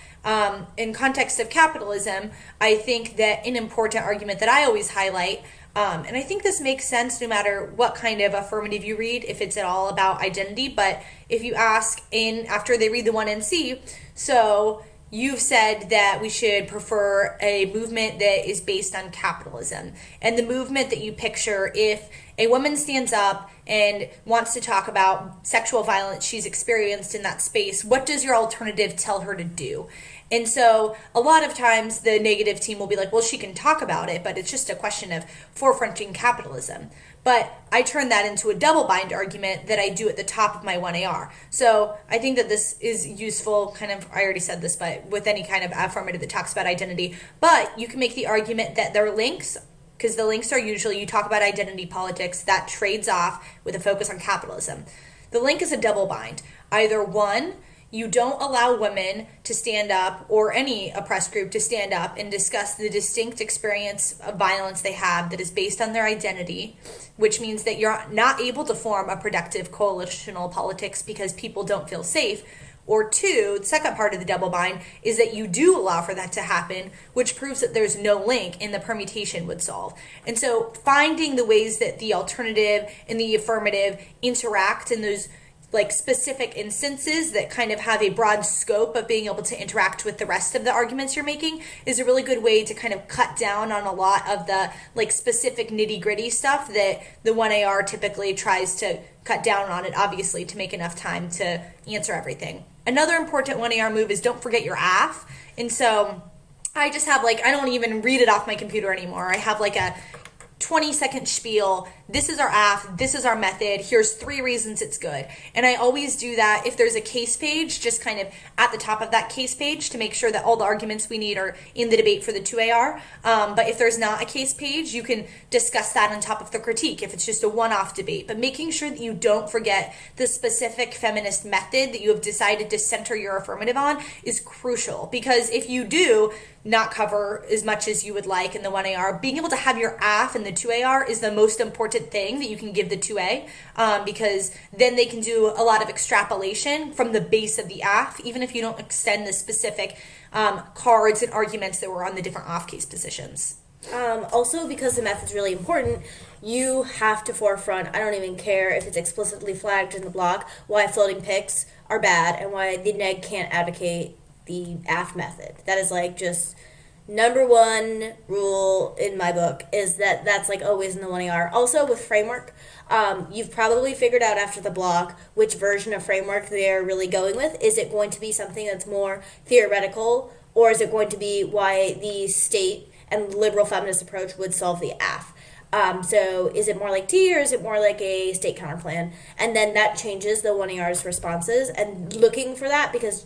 In context of capitalism, I think that an important argument that I always highlight, and I think this makes sense no matter what kind of affirmative you read, if it's at all about identity, but if you ask after they read the 1NC, so you've said that we should prefer a movement that is based on capitalism. And the movement that you picture, if a woman stands up and wants to talk about sexual violence she's experienced in that space, what does your alternative tell her to do? And so a lot of times the negative team will be like, well, she can talk about it, but it's just a question of forefronting capitalism. But I turn that into a double bind argument that I do at the top of my 1AR. So I think that this is useful, kind of, I already said this, but with any kind of affirmative that talks about identity. But you can make the argument that their links, because the links are usually, you talk about identity politics, that trades off with a focus on capitalism. The link is a double bind. Either one, you don't allow women to stand up, or any oppressed group to stand up and discuss the distinct experience of violence they have that is based on their identity, which means that you're not able to form a productive coalitional politics because people don't feel safe. Or two, the second part of the double bind is that you do allow for that to happen, which proves that there's no link and the permutation would solve. And so finding the ways that the alternative and the affirmative interact in those like specific instances that kind of have a broad scope of being able to interact with the rest of the arguments you're making is a really good way to kind of cut down on a lot of the like specific nitty-gritty stuff that the 1AR typically tries to cut down on, it obviously to make enough time to answer everything. Another important 1AR move is don't forget your AF. And so I just have I don't even read it off my computer anymore. I have a 20-second spiel. This is our AF, this is our method, here's 3 reasons it's good. And I always do that if there's a case page, just kind of at the top of that case page to make sure that all the arguments we need are in the debate for the 2AR. But if there's not a case page, you can discuss that on top of the critique if it's just a one-off debate. But making sure that you don't forget the specific feminist method that you have decided to center your affirmative on is crucial. Because if you do not cover as much as you would like in the 1AR, being able to have your AF in the 2AR is the most important thing that you can give the 2A, because then they can do a lot of extrapolation from the base of the AF, even if you don't extend the specific cards and arguments that were on the different off-case positions. Also, because the method's really important, you have to forefront, I don't even care if it's explicitly flagged in the block, why floating picks are bad and why the neg can't advocate the AF method. That is just number one rule in my book, is that's always in the 1AR. Also with framework, you've probably figured out after the block which version of framework they're really going with. Is it going to be something that's more theoretical, or is it going to be why the state and liberal feminist approach would solve the AF? So is it more like T, or is it more like a state counterplan? And then that changes the 1AR's responses, and looking for that, because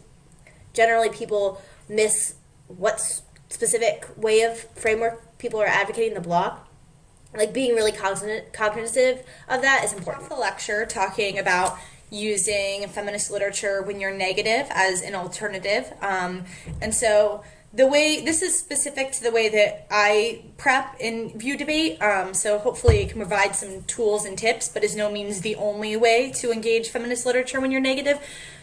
generally people miss what's specific way of framework people are advocating the block. Being really cognitive of that is important. The lecture talking about using feminist literature when you're negative as an alternative, and so this is specific to the way that I prep and view debate, so hopefully it can provide some tools and tips, but is no means the only way to engage feminist literature when you're negative.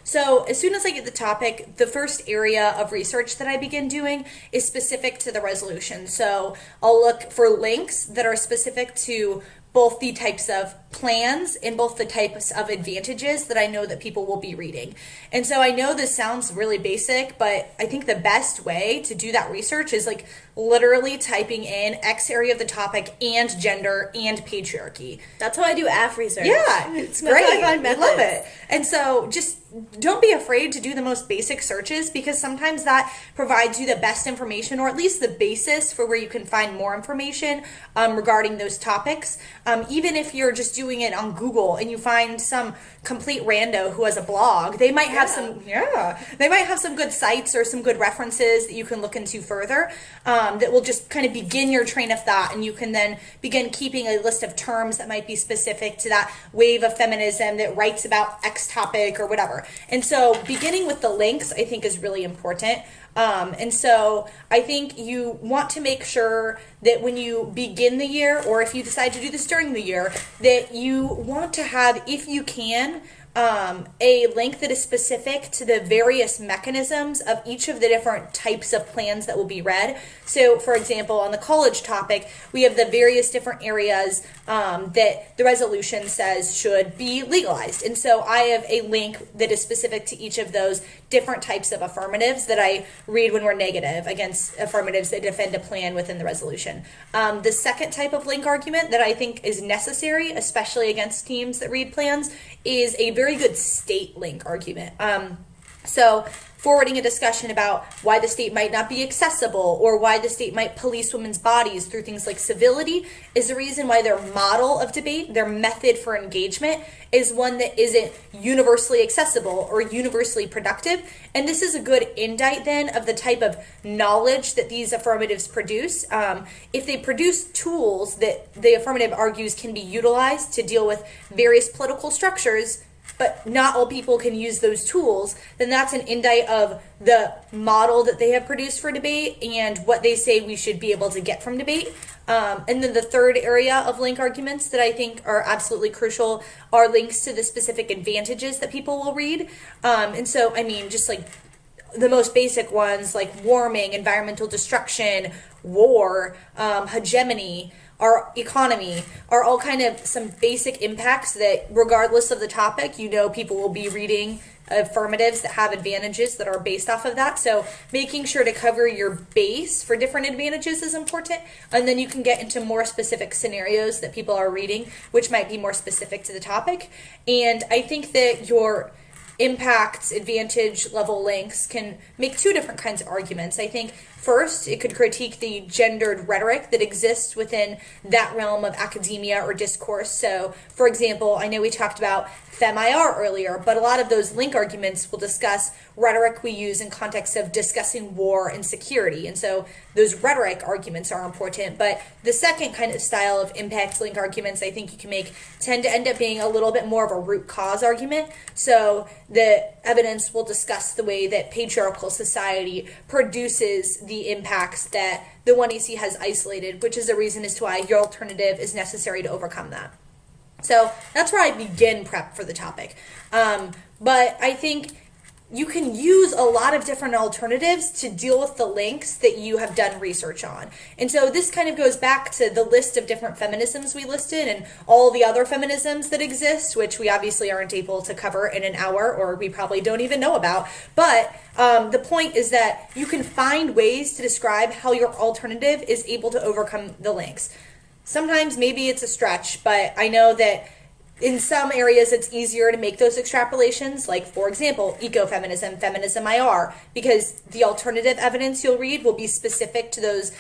So as soon as I get the topic, the first area of research that I begin doing is specific to the resolution. So I'll look for links that are specific to both the types of plans and both the types of advantages that I know that people will be reading. And so I know this sounds really basic, but I think the best way to do that research is literally typing in X area of the topic and gender and patriarchy. That's how I do AF research. Yeah, it's great. I love it. And so just don't be afraid to do the most basic searches, because sometimes that provides you the best information, or at least the basis for where you can find more information regarding those topics. Even if you're just doing it on Google and you find some complete rando who has a blog, they might have they might have some good sites or some good references that you can look into further, that will just kind of begin your train of thought, and you can then begin keeping a list of terms that might be specific to that wave of feminism that writes about X topic or whatever. And so beginning with the links, I think, is really important. And so I think you want to make sure that when you begin the year, or if you decide to do this during the year, that you want to have, if you can, a link that is specific to the various mechanisms of each of the different types of plans that will be read. So, for example, on the college topic, we have the various different areas that the resolution says should be legalized. And so I have a link that is specific to each of those different types of affirmatives that I read when we're negative against affirmatives that defend a plan within the resolution. The second type of link argument that I think is necessary, especially against teams that read plans, is a very good state link argument. So forwarding a discussion about why the state might not be accessible or why the state might police women's bodies through things like civility is the reason why their model of debate, their method for engagement, is one that isn't universally accessible or universally productive. And this is a good indictment then of the type of knowledge that these affirmatives produce. If they produce tools that the affirmative argues can be utilized to deal with various political structures, but not all people can use those tools, then that's an indictment of the model that they have produced for debate and what they say we should be able to get from debate. And then the third area of link arguments that I think are absolutely crucial are links to the specific advantages that people will read. And so, I mean, just like the most basic ones like warming, environmental destruction, war, hegemony, our economy, are all kind of some basic impacts that, regardless of the topic, people will be reading affirmatives that have advantages that are based off of that. So making sure to cover your base for different advantages is important, and then you can get into more specific scenarios that people are reading, which might be more specific to the topic. And I think that your impact advantage level links can make two different kinds of arguments. I think first, it could critique the gendered rhetoric that exists within that realm of academia or discourse. So, for example, I know we talked about FemIR earlier, but a lot of those link arguments will discuss rhetoric we use in context of discussing war and security. And so those rhetoric arguments are important. But the second kind of style of impact link arguments I think you can make tend to end up being a little bit more of a root cause argument. So the evidence will discuss the way that patriarchal society produces the impacts that the 1AC has isolated, which is the reason as to why your alternative is necessary to overcome that. So that's where I begin prep for the topic. But I think you can use a lot of different alternatives to deal with the links that you have done research on. And so this kind of goes back to the list of different feminisms we listed and all the other feminisms that exist, which we obviously aren't able to cover in an hour, or we probably don't even know about. But the point is that you can find ways to describe how your alternative is able to overcome the links. Sometimes maybe it's a stretch, but I know that in some areas it's easier to make those extrapolations, like, for example, ecofeminism, feminism IR, because the alternative evidence you'll read will be specific to those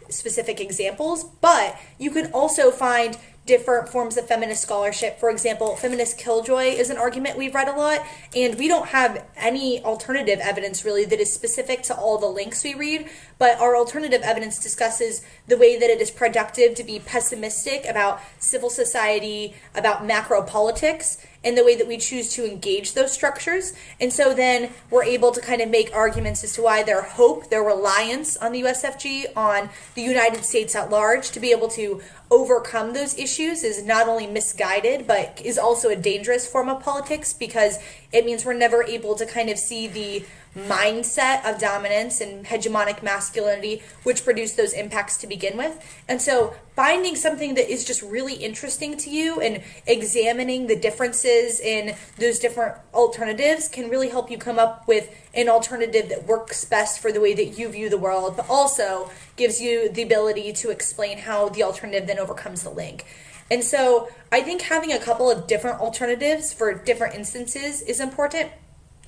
specific examples, but you can also find different forms of feminist scholarship. For example, feminist killjoy is an argument we've read a lot, and we don't have any alternative evidence really that is specific to all the links we read, but our alternative evidence discusses the way that it is productive to be pessimistic about civil society, about macro politics, and the way that we choose to engage those structures. And so then we're able to kind of make arguments as to why their hope, their reliance on the USFG, on the United States at large, to be able to overcome those issues is not only misguided, but is also a dangerous form of politics, because it means we're never able to kind of see the mindset of dominance and hegemonic masculinity which produce those impacts to begin with. And so finding something that is just really interesting to you and examining the differences in those different alternatives can really help you come up with an alternative that works best for the way that you view the world, but also gives you the ability to explain how the alternative then overcomes the link. And so I think having a couple of different alternatives for different instances is important.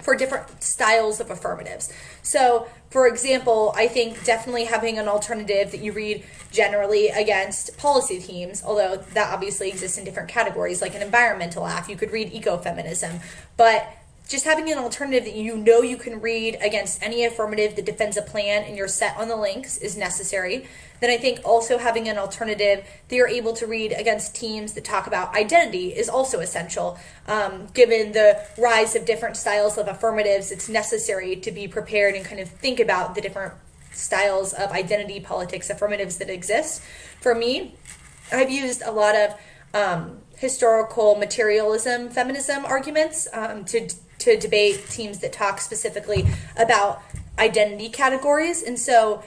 for different styles of affirmatives. So, for example, I think definitely having an alternative that you read generally against policy themes, although that obviously exists in different categories, like an environmental AF, you could read ecofeminism, but just having an alternative that you know you can read against any affirmative that defends a plan and you're set on the links is necessary. Then I think also having an alternative that you're able to read against teams that talk about identity is also essential. Given the rise of different styles of affirmatives, it's necessary to be prepared and kind of think about the different styles of identity politics affirmatives that exist. For me, I've used a lot of historical materialism feminism arguments to debate teams that talk specifically about identity categories. And so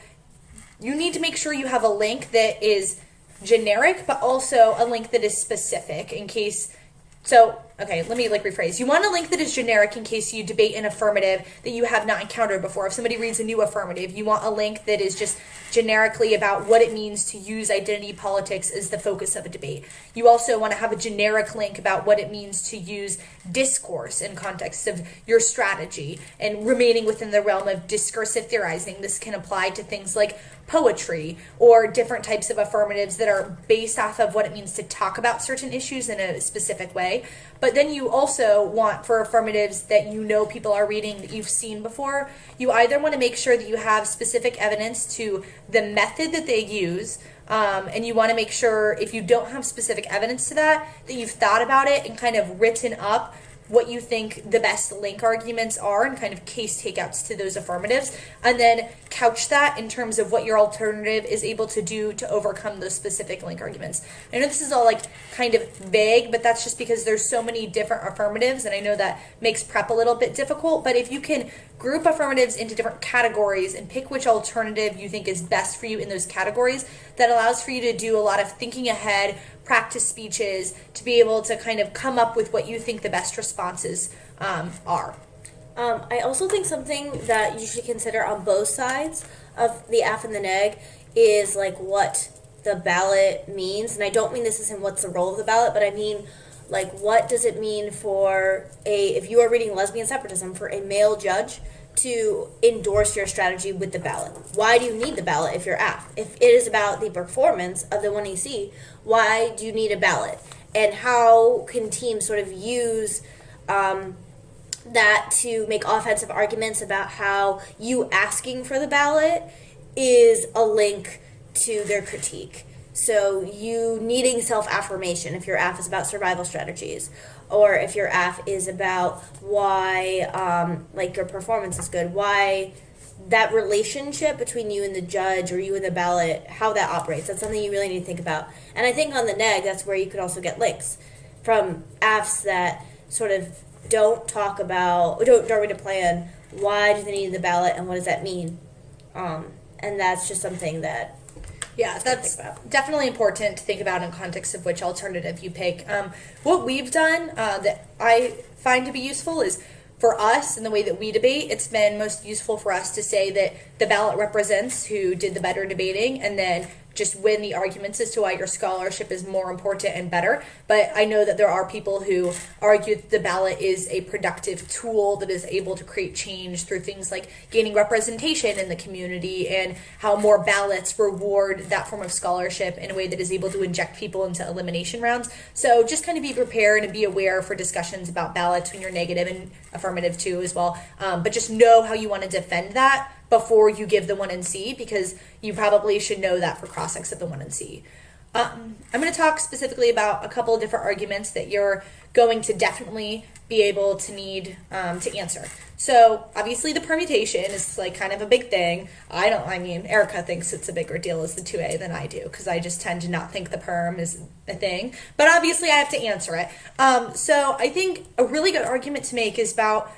you need to make sure you have a link that is generic, but also a link that is specific in case. So, okay, let me rephrase. You want a link that is generic in case you debate an affirmative that you have not encountered before. If somebody reads a new affirmative, you want a link that is just generically about what it means to use identity politics as the focus of a debate. You also want to have a generic link about what it means to use discourse in context of your strategy and remaining within the realm of discursive theorizing. This can apply to things like poetry or different types of affirmatives that are based off of what it means to talk about certain issues in a specific way. But then you also want, for affirmatives that you know people are reading that you've seen before, you either want to make sure that you have specific evidence to the method that they use, and you want to make sure, if you don't have specific evidence to that you've thought about it and kind of written up what you think the best link arguments are and kind of case takeouts to those affirmatives, and then couch that in terms of what your alternative is able to do to overcome those specific link arguments. I know this is all kind of vague, but that's just because there's so many different affirmatives, and I know that makes prep a little bit difficult, but if you can group affirmatives into different categories and pick which alternative you think is best for you in those categories, that allows for you to do a lot of thinking ahead, practice speeches, to be able to kind of come up with what you think the best responses are. I also think something that you should consider on both sides of the AF and the neg is what the ballot means. And I don't mean this as in what's the role of the ballot, but I mean what does it mean for if you are reading lesbian separatism, for a male judge to endorse your strategy with the ballot? Why do you need the ballot if you're AF? If it is about the performance of the 1EC, why do you need a ballot? And how can teams sort of use that to make offensive arguments about how you asking for the ballot is a link to their critique? So you needing self-affirmation if your AF is about survival strategies, or if your AF is about why your performance is good, why that relationship between you and the judge or you and the ballot, how that operates. That's something you really need to think about. And I think on the neg, that's where you could also get links from AFs that sort of don't read a plan. Why do they need the ballot and what does that mean? And that's just something that that's definitely important to think about in context of which alternative you pick. What we've done that I find to be useful is, for us, in the way that we debate, it's been most useful for us to say that the ballot represents who did the better debating, and then just win the arguments as to why your scholarship is more important and better. But I know that there are people who argue that the ballot is a productive tool that is able to create change through things like gaining representation in the community, and how more ballots reward that form of scholarship in a way that is able to inject people into elimination rounds. So just kind of be prepared and be aware for discussions about ballots when you're negative and affirmative too as well. But just know how you want to defend that before you give the 1NC, because you probably should know that for cross-ex of the 1NC. I'm going to talk specifically about a couple of different arguments that you're going to definitely be able to need to answer. So obviously the permutation is kind of a big thing. Erica thinks it's a bigger deal as the 2A than I do, because I just tend to not think the perm is a thing. But obviously I have to answer it. So I think a really good argument to make is about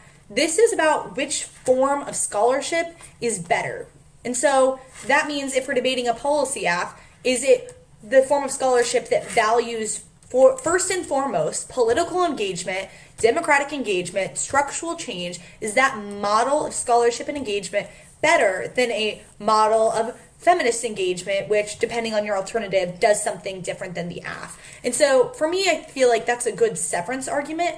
which form of scholarship is better. And so that means if we're debating a policy AF, is it the form of scholarship that values, first and foremost, political engagement, democratic engagement, structural change? Is that model of scholarship and engagement better than a model of feminist engagement, which, depending on your alternative, does something different than the AF. And so, for me, I feel like that's a good severance argument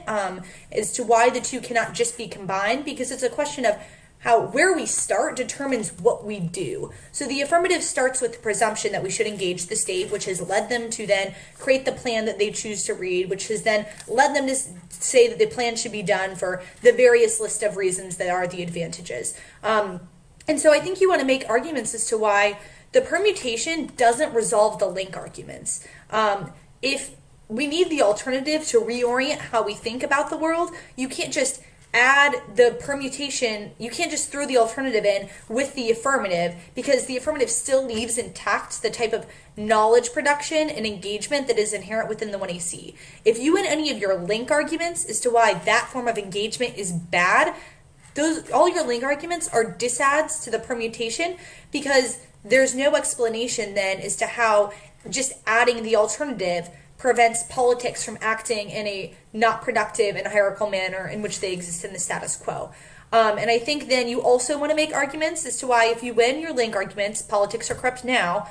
as to why the two cannot just be combined, because it's a question of how where we start determines what we do. So the affirmative starts with the presumption that we should engage the state, which has led them to then create the plan that they choose to read, which has then led them to say that the plan should be done for the various list of reasons that are the advantages. And so I think you want to make arguments as to why the permutation doesn't resolve the link arguments. If we need the alternative to reorient how we think about the world, you can't just add the permutation, you can't just throw the alternative in with the affirmative, because the affirmative still leaves intact the type of knowledge production and engagement that is inherent within the 1AC. If you in any of your link arguments as to why that form of engagement is bad, all your link arguments are disadds to the permutation, because there's no explanation then as to how just adding the alternative prevents politics from acting in a not productive and hierarchical manner in which they exist in the status quo. And I think then you also want to make arguments as to why if you win your link arguments, politics are corrupt now,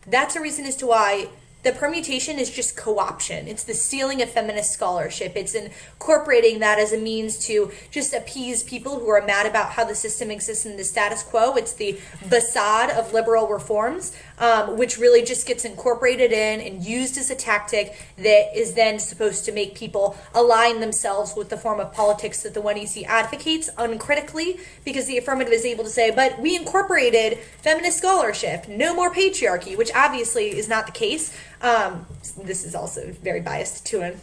that's a reason as to why the permutation is just co-option. It's the stealing of feminist scholarship. It's incorporating that as a means to just appease people who are mad about how the system exists in the status quo. It's the facade of liberal reforms, which really just gets incorporated in and used as a tactic that is then supposed to make people align themselves with the form of politics that the 1EC advocates uncritically, because the affirmative is able to say, but we incorporated feminist scholarship, no more patriarchy, which obviously is not the case. This is also very biased too,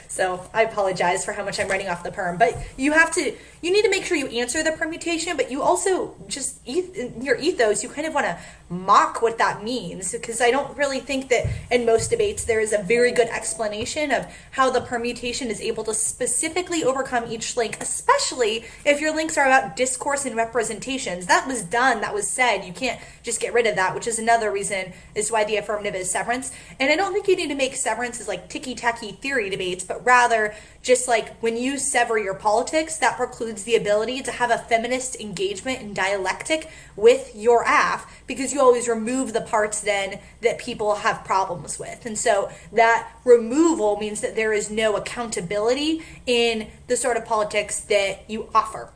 so I apologize for how much I'm writing off the perm, but you need to make sure you answer the permutation, but you also just, in your ethos, you kind of want to mock what that means, because I don't really think that in most debates there is a very good explanation of how the permutation is able to specifically overcome each link, especially if your links are about discourse and representations. That was done, that was said, you can't just get rid of that, which is another reason is why the affirmative is severance. And I don't think you need to make severance as like ticky-tacky theory debates, but rather just like when you sever your politics, that precludes the ability to have a feminist engagement and dialectic with your AF, because you always remove the parts then that people have problems with. And so that removal means that there is no accountability in the sort of politics that you offer.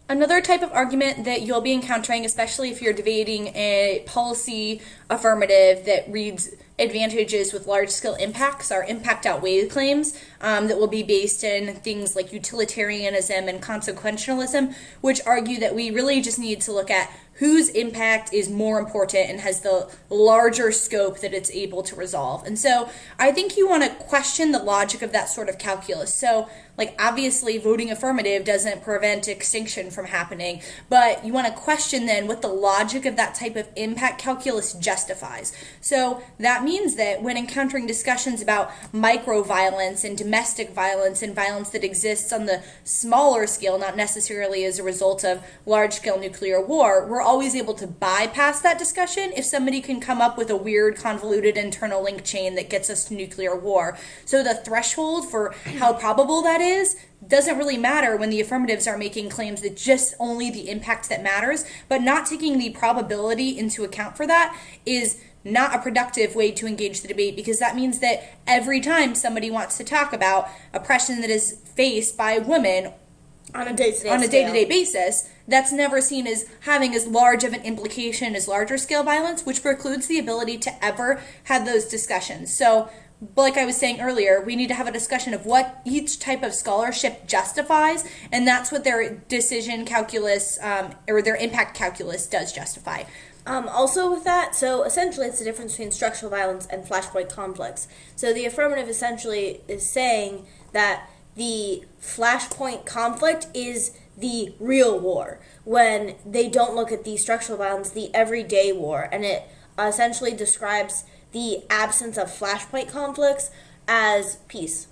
Another type of argument that you'll be encountering, especially if you're debating a policy affirmative that reads advantages with large-scale impacts, are impact outweigh claims that will be based in things like utilitarianism and consequentialism, which argue that we really just need to look at whose impact is more important and has the larger scope that it's able to resolve. And so I think you want to question the logic of that sort of calculus. So, like, obviously voting affirmative doesn't prevent extinction from happening, but you want to question then what the logic of that type of impact calculus justifies. So that means that when encountering discussions about micro-violence and domestic violence and violence that exists on the smaller scale, not necessarily as a result of large-scale nuclear war, we're always able to bypass that discussion if somebody can come up with a weird, convoluted internal link chain that gets us to nuclear war. So the threshold for how probable that is doesn't really matter when the affirmatives are making claims that just only the impact that matters, but not taking the probability into account for that is not a productive way to engage the debate, because that means that every time somebody wants to talk about oppression that is faced by women on a day-to-day basis, that's never seen as having as large of an implication as larger scale violence, which precludes the ability to ever have those discussions. So, like I was saying earlier, we need to have a discussion of what each type of scholarship justifies, and that's what their decision calculus or their impact calculus does justify. Also with that, so essentially it's the difference between structural violence and flashpoint conflicts. So the affirmative essentially is saying that the flashpoint conflict is the real war, when they don't look at the structural violence, the everyday war, and it essentially describes the absence of flashpoint conflicts as peace,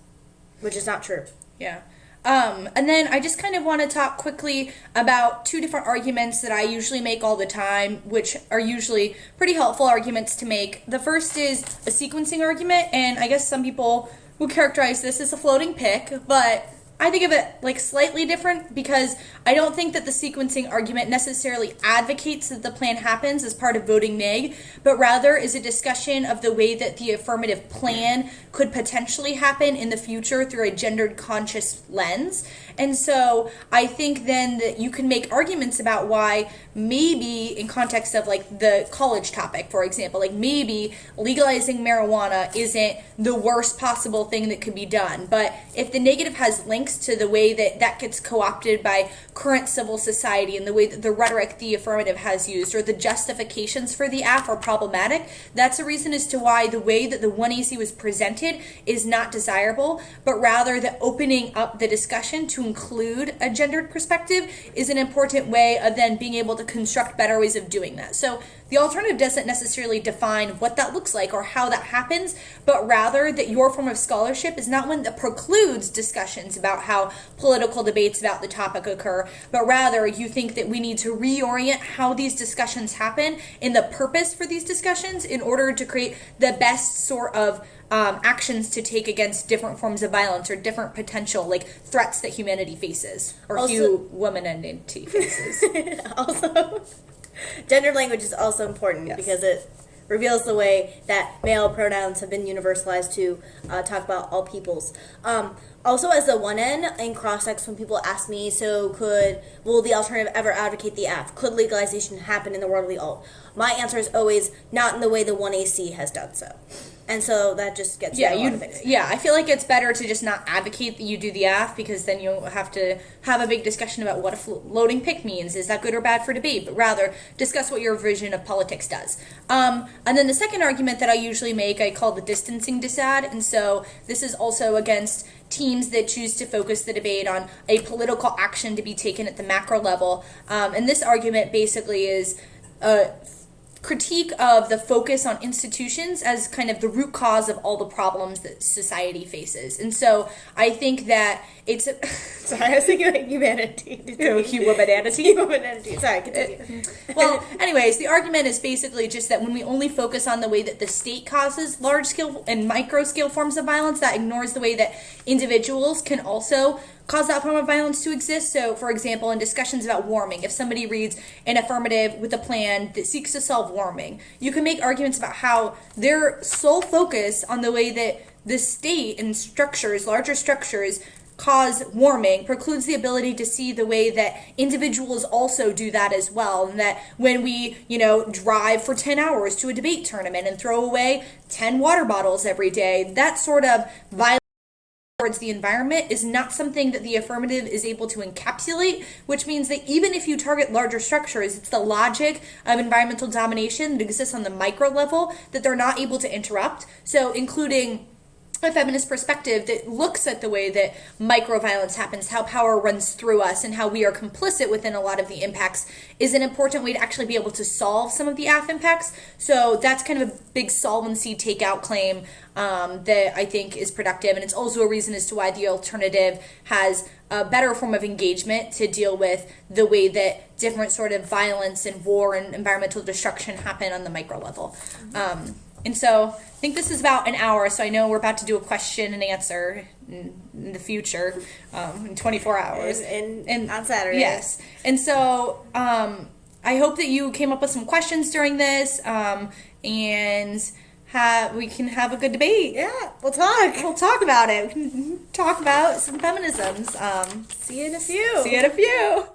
which is not true. Yeah. And then I just kind of want to talk quickly about two different arguments that I usually make all the time, which are usually pretty helpful arguments to make. The first is a sequencing argument, and I guess some people would characterize this as a floating pick, but I think of it like slightly different because I don't think that the sequencing argument necessarily advocates that the plan happens as part of voting nay, but rather is a discussion of the way that the affirmative plan could potentially happen in the future through a gendered conscious lens. And so I think then that you can make arguments about why maybe in context of like the college topic, for example, like maybe legalizing marijuana isn't the worst possible thing that could be done. But if the negative has links to the way that that gets co-opted by current civil society and the way that the rhetoric the affirmative has used or the justifications for the AF are problematic, that's a reason as to why the way that the 1AC was presented is not desirable, but rather that opening up the discussion to include a gendered perspective is an important way of then being able to construct better ways of doing that. So the alternative doesn't necessarily define what that looks like or how that happens, but rather that your form of scholarship is not one that precludes discussions about how political debates about the topic occur, but rather you think that we need to reorient how these discussions happen and the purpose for these discussions in order to create the best sort of actions to take against different forms of violence or different potential like threats that humanity faces or humanity faces. Also, gender language is also important because it reveals the way that male pronouns have been universalized to talk about all peoples. Also, as a 1N in cross-sex, when people ask me, will the alternative ever advocate the AF? Could legalization happen in the world of the alt? My answer is always not in the way the 1AC has done so. And so that just gets a lot of things. Yeah, I feel like it's better to just not advocate that you do the AF because then you'll have to have a big discussion about what a floating pick means. Is that good or bad for debate? But rather discuss what your vision of politics does. And then the second argument that I usually make, I call the distancing dissad. And so this is also against teams that choose to focus the debate on a political action to be taken at the macro level. And this argument basically is critique of the focus on institutions as kind of the root cause of all the problems that society faces. And so I think that it's sorry, I was thinking like humanity. Humanity. Sorry, continue. Well, anyways, the argument is basically just that when we only focus on the way that the state causes large scale and micro scale forms of violence, that ignores the way that individuals can also cause that form of violence to exist. So, for example, in discussions about warming, if somebody reads an affirmative with a plan that seeks to solve warming, you can make arguments about how their sole focus on the way that the state and structures, larger structures, cause warming precludes the ability to see the way that individuals also do that as well. And that when we, drive for 10 hours to a debate tournament and throw away 10 water bottles every day, that sort of violence towards the environment is not something that the affirmative is able to encapsulate, which means that even if you target larger structures, it's the logic of environmental domination that exists on the micro level that they're not able to interrupt. So including a feminist perspective that looks at the way that microviolence happens, how power runs through us, and how we are complicit within a lot of the impacts is an important way to actually be able to solve some of the AF impacts. So that's kind of a big solvency takeout claim that I think is productive. And it's also a reason as to why the alternative has a better form of engagement to deal with the way that different sort of violence and war and environmental destruction happen on the micro level. And so I think this is about an hour, so I know we're about to do a question and answer in the future, in 24 hours. And on Saturday. Yes. And so I hope that you came up with some questions during this, and we can have a good debate. Yeah, we'll talk. We'll talk about it. We can talk about some feminisms. See you in a few. See you in a few.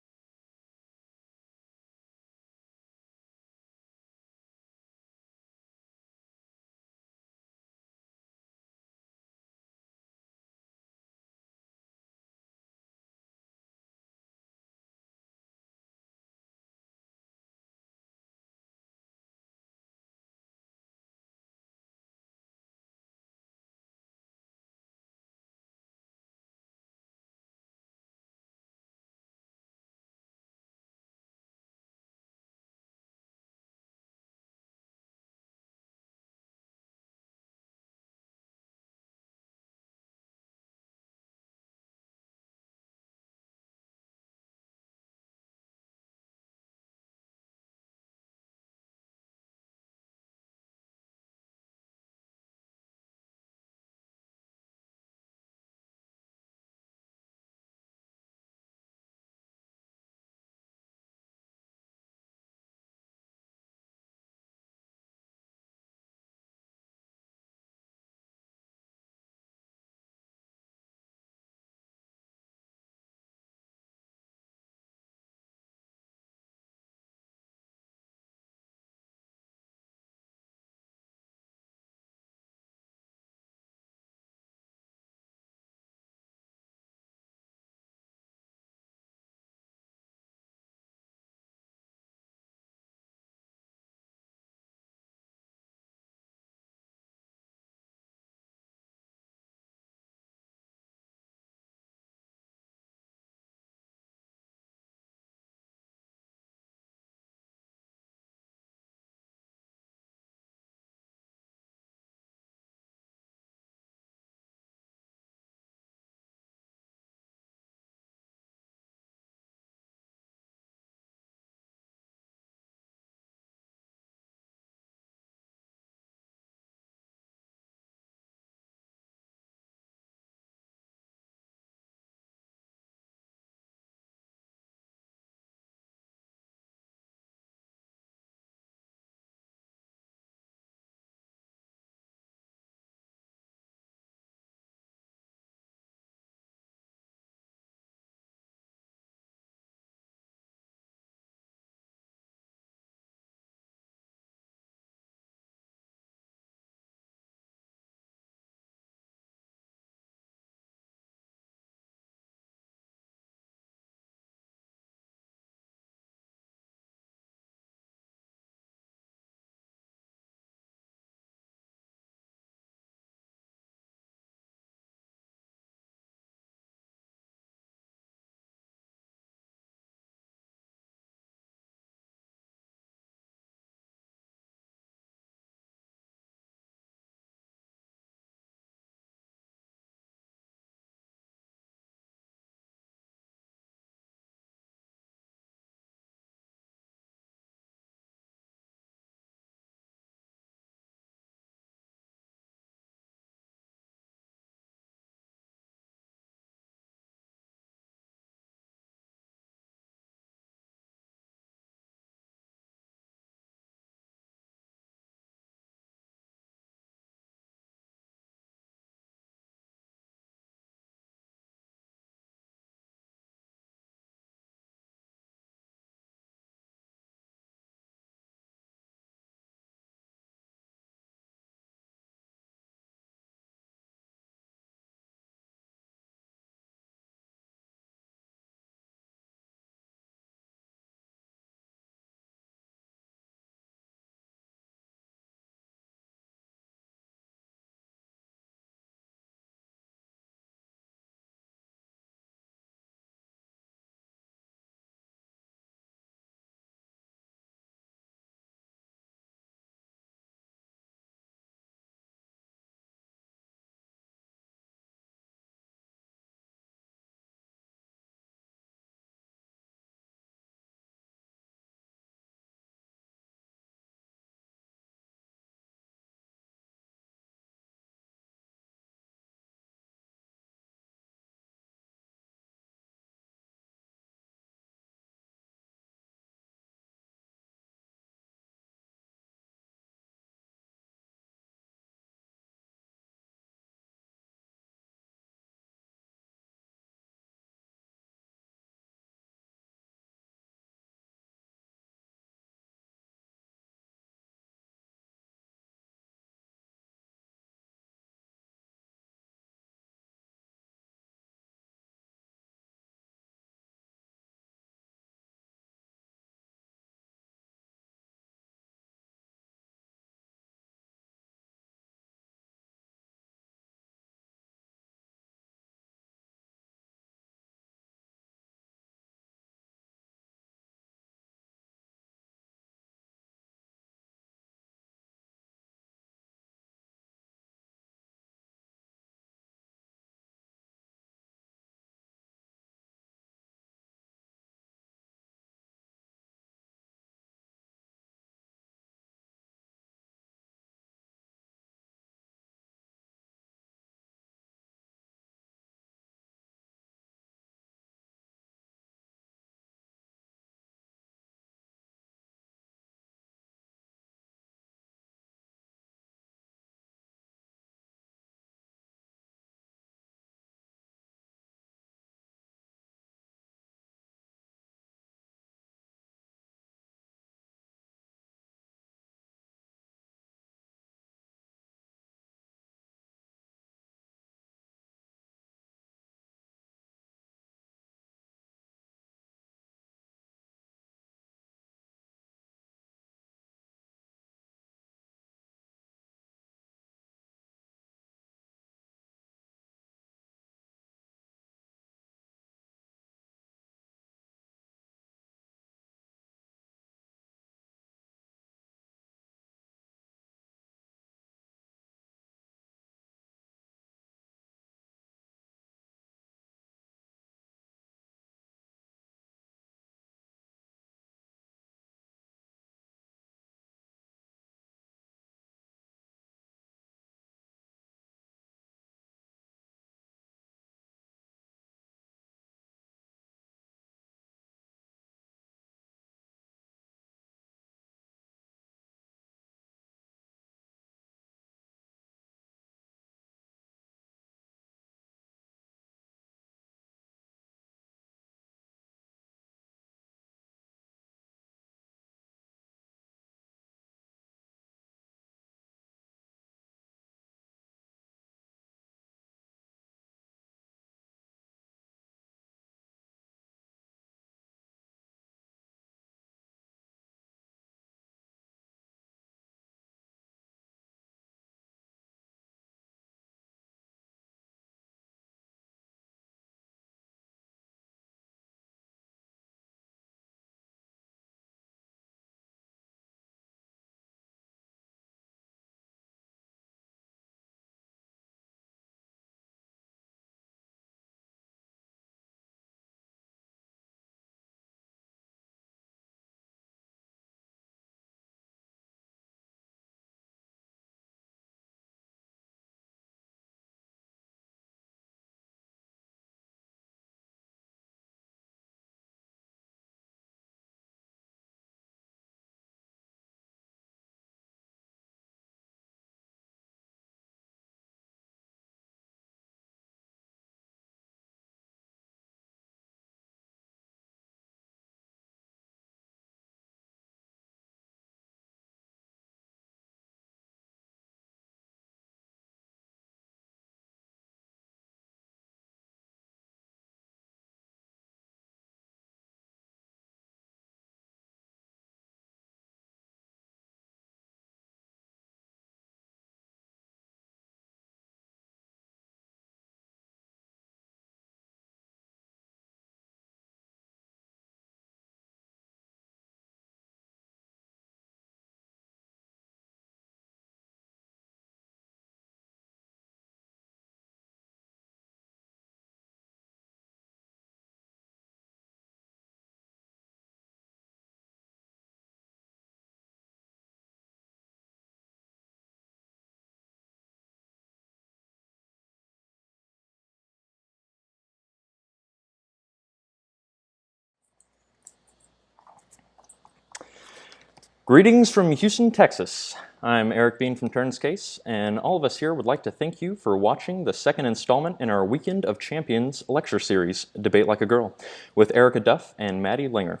Greetings from Houston, Texas. I'm Eric Bean from Turns Case, and all of us here would like to thank you for watching the second installment in our Weekend of Champions lecture series, Debate Like a Girl, with Erica Duff and Maddie Linger.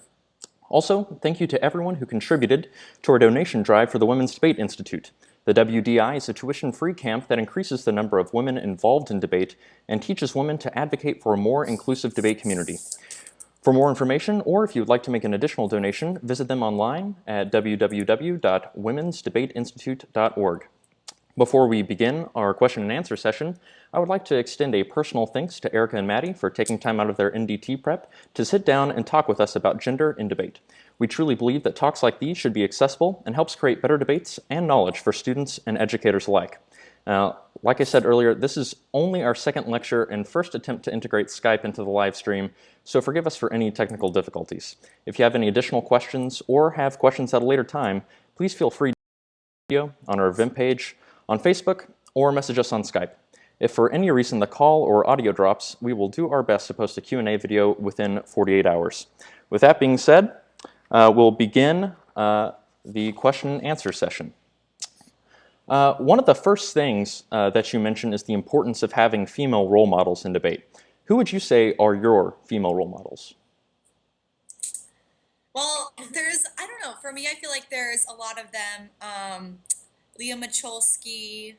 Also, thank you to everyone who contributed to our donation drive for the Women's Debate Institute. The WDI is a tuition-free camp that increases the number of women involved in debate and teaches women to advocate for a more inclusive debate community. For more information, or if you would like to make an additional donation, visit them online at www.womensdebateinstitute.org. Before we begin our question and answer session, I would like to extend a personal thanks to Erica and Maddie for taking time out of their NDT prep to sit down and talk with us about gender in debate. We truly believe that talks like these should be accessible and helps create better debates and knowledge for students and educators alike. Now, like I said earlier, this is only our second lecture and first attempt to integrate Skype into the live stream, so forgive us for any technical difficulties. If you have any additional questions or have questions at a later time, please feel free to video on our event page on Facebook or message us on Skype. If for any reason the call or audio drops, we will do our best to post a Q&A video within 48 hours. With that being said, we'll begin the question and answer session. One of the first things that you mentioned is the importance of having female role models in debate. Who would you say are your female role models? Well, I don't know, for me, I feel like there's a lot of them. Leah Macholsky,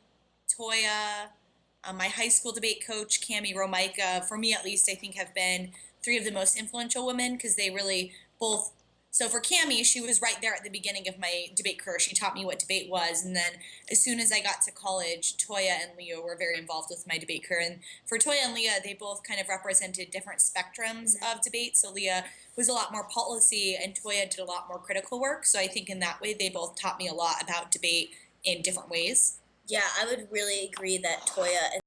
Toya, my high school debate coach, Cami Romica, for me at least, I think have been three of the most influential women because they really both. So for Cami, she was right there at the beginning of my debate career. She taught me what debate was. And then as soon as I got to college, Toya and Leah were very involved with my debate career. And for Toya and Leah, they both kind of represented different spectrums of debate. So Leah was a lot more policy and Toya did a lot more critical work. So I think in that way, they both taught me a lot about debate in different ways. Yeah, I would really agree that Toya is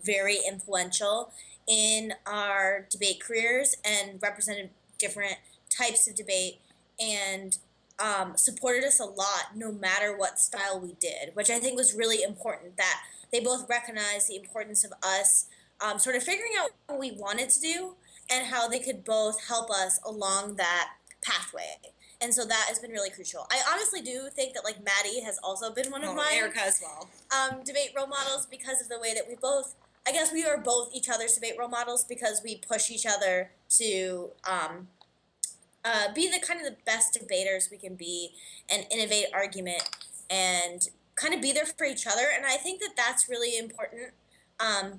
very influential in our debate careers and represented different types of debate and supported us a lot no matter what style we did, which I think was really important, that they both recognized the importance of us sort of figuring out what we wanted to do and how they could both help us along that pathway. And so that has been really crucial. I honestly do think that like Maddie has also been one of my Erica as well. Debate role models because of the way that we both, I guess we are both each other's debate role models because we push each other to be the kind of the best debaters we can be and innovate argument and kind of be there for each other. And I think that that's really important,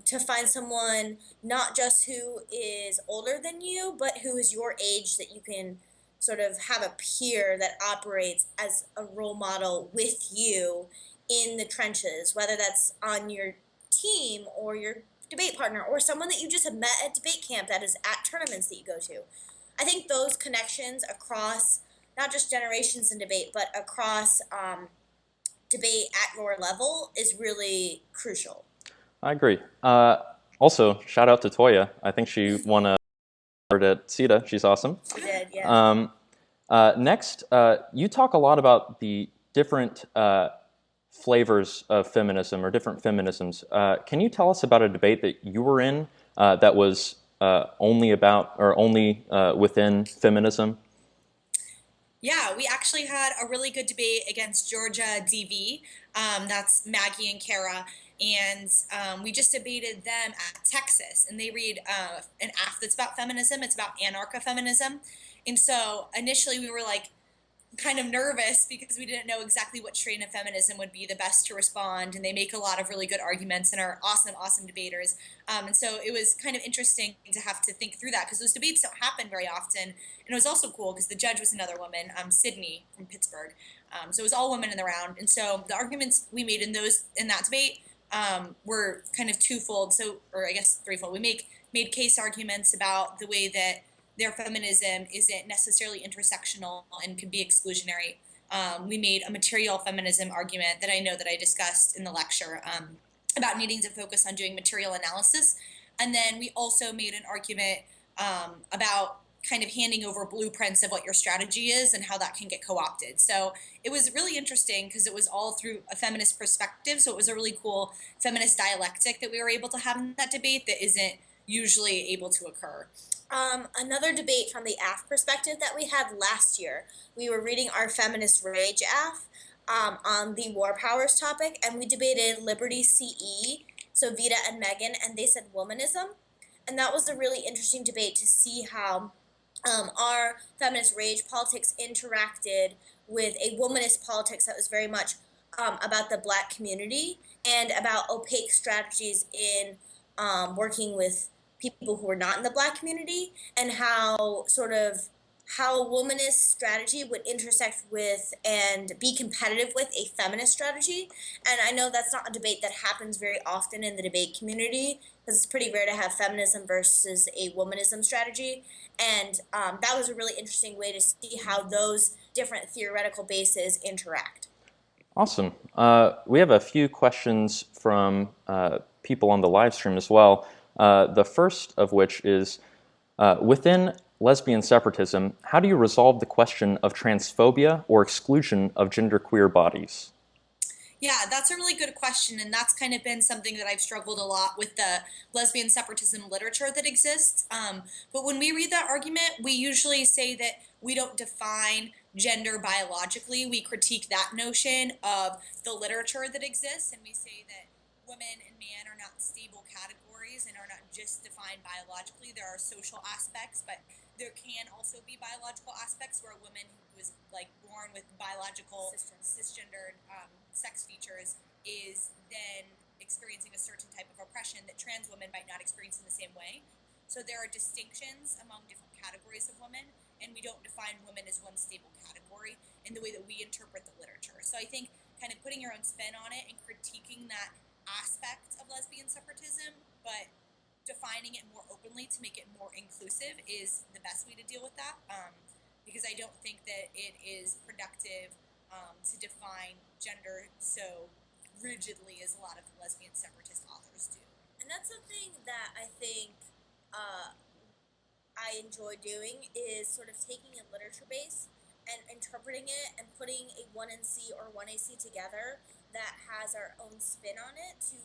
to find someone not just who is older than you, but who is your age, that you can sort of have a peer that operates as a role model with you in the trenches, whether that's on your team or your debate partner or someone that you just have met at debate camp that is at tournaments that you go to. I think those connections across not just generations in debate, but across debate at your level is really crucial. I agree. Also, shout out to Toya. I think she won a award at CETA. She's awesome. She did, yeah. Next, you talk a lot about the different flavors of feminism or different feminisms. Can you tell us about a debate that you were in that was only about or only within feminism? Yeah, we actually had a really good debate against Georgia DV. That's Maggie and Kara. And we just debated them at Texas. And they read an app that's about feminism. It's about anarcho-feminism. And so initially we were like kind of nervous because we didn't know exactly what strain of feminism would be the best to respond. And they make a lot of really good arguments and are awesome, awesome debaters. And so it was kind of interesting to have to think through that because those debates don't happen very often. And it was also cool because the judge was another woman, Sydney from Pittsburgh. So it was all women in the round. And so the arguments we made in that debate were kind of twofold. So, or I guess threefold. We made case arguments about the way that their feminism isn't necessarily intersectional and could be exclusionary. We made a material feminism argument that I know that I discussed in the lecture about needing to focus on doing material analysis. And then we also made an argument about kind of handing over blueprints of what your strategy is and how that can get co-opted. So it was really interesting because it was all through a feminist perspective. So it was a really cool feminist dialectic that we were able to have in that debate that isn't usually able to occur. Another debate from the AF perspective that we had last year, we were reading our Feminist Rage AF on the war powers topic, and we debated Liberty CE, so Vita and Megan, and they said womanism. And that was a really interesting debate to see how our feminist rage politics interacted with a womanist politics that was very much about the Black community and about opaque strategies in working with people who were not in the Black community, and how sort of how womanist strategy would intersect with and be competitive with a feminist strategy. And I know that's not a debate that happens very often in the debate community, because it's pretty rare to have feminism versus a womanism strategy. And that was a really interesting way to see how those different theoretical bases interact. Awesome. We have a few questions from people on the live stream as well. The first of which is, within lesbian separatism, how do you resolve the question of transphobia or exclusion of genderqueer bodies? Yeah, that's a really good question, and that's kind of been something that I've struggled a lot with the lesbian separatism literature that exists. But when we read that argument, we usually say that we don't define gender biologically. We critique that notion of the literature that exists, and we say that women and man are not stable categories and are not just defined biologically. There are social aspects, but there can also be biological aspects where a woman who is like born with biological cisgendered sex features is then experiencing a certain type of oppression that trans women might not experience in the same way. So there are distinctions among different categories of women, and we don't define women as one stable category in the way that we interpret the literature. So I think kind of putting your own spin on it and critiquing that aspect of lesbian separatism, but defining it more openly to make it more inclusive is the best way to deal with that, because I don't think that it is productive to define gender so rigidly as a lot of lesbian separatist authors do. And that's something that I think I enjoy doing, is sort of taking a literature base and interpreting it and putting a 1NC or 1AC together that has our own spin on it, to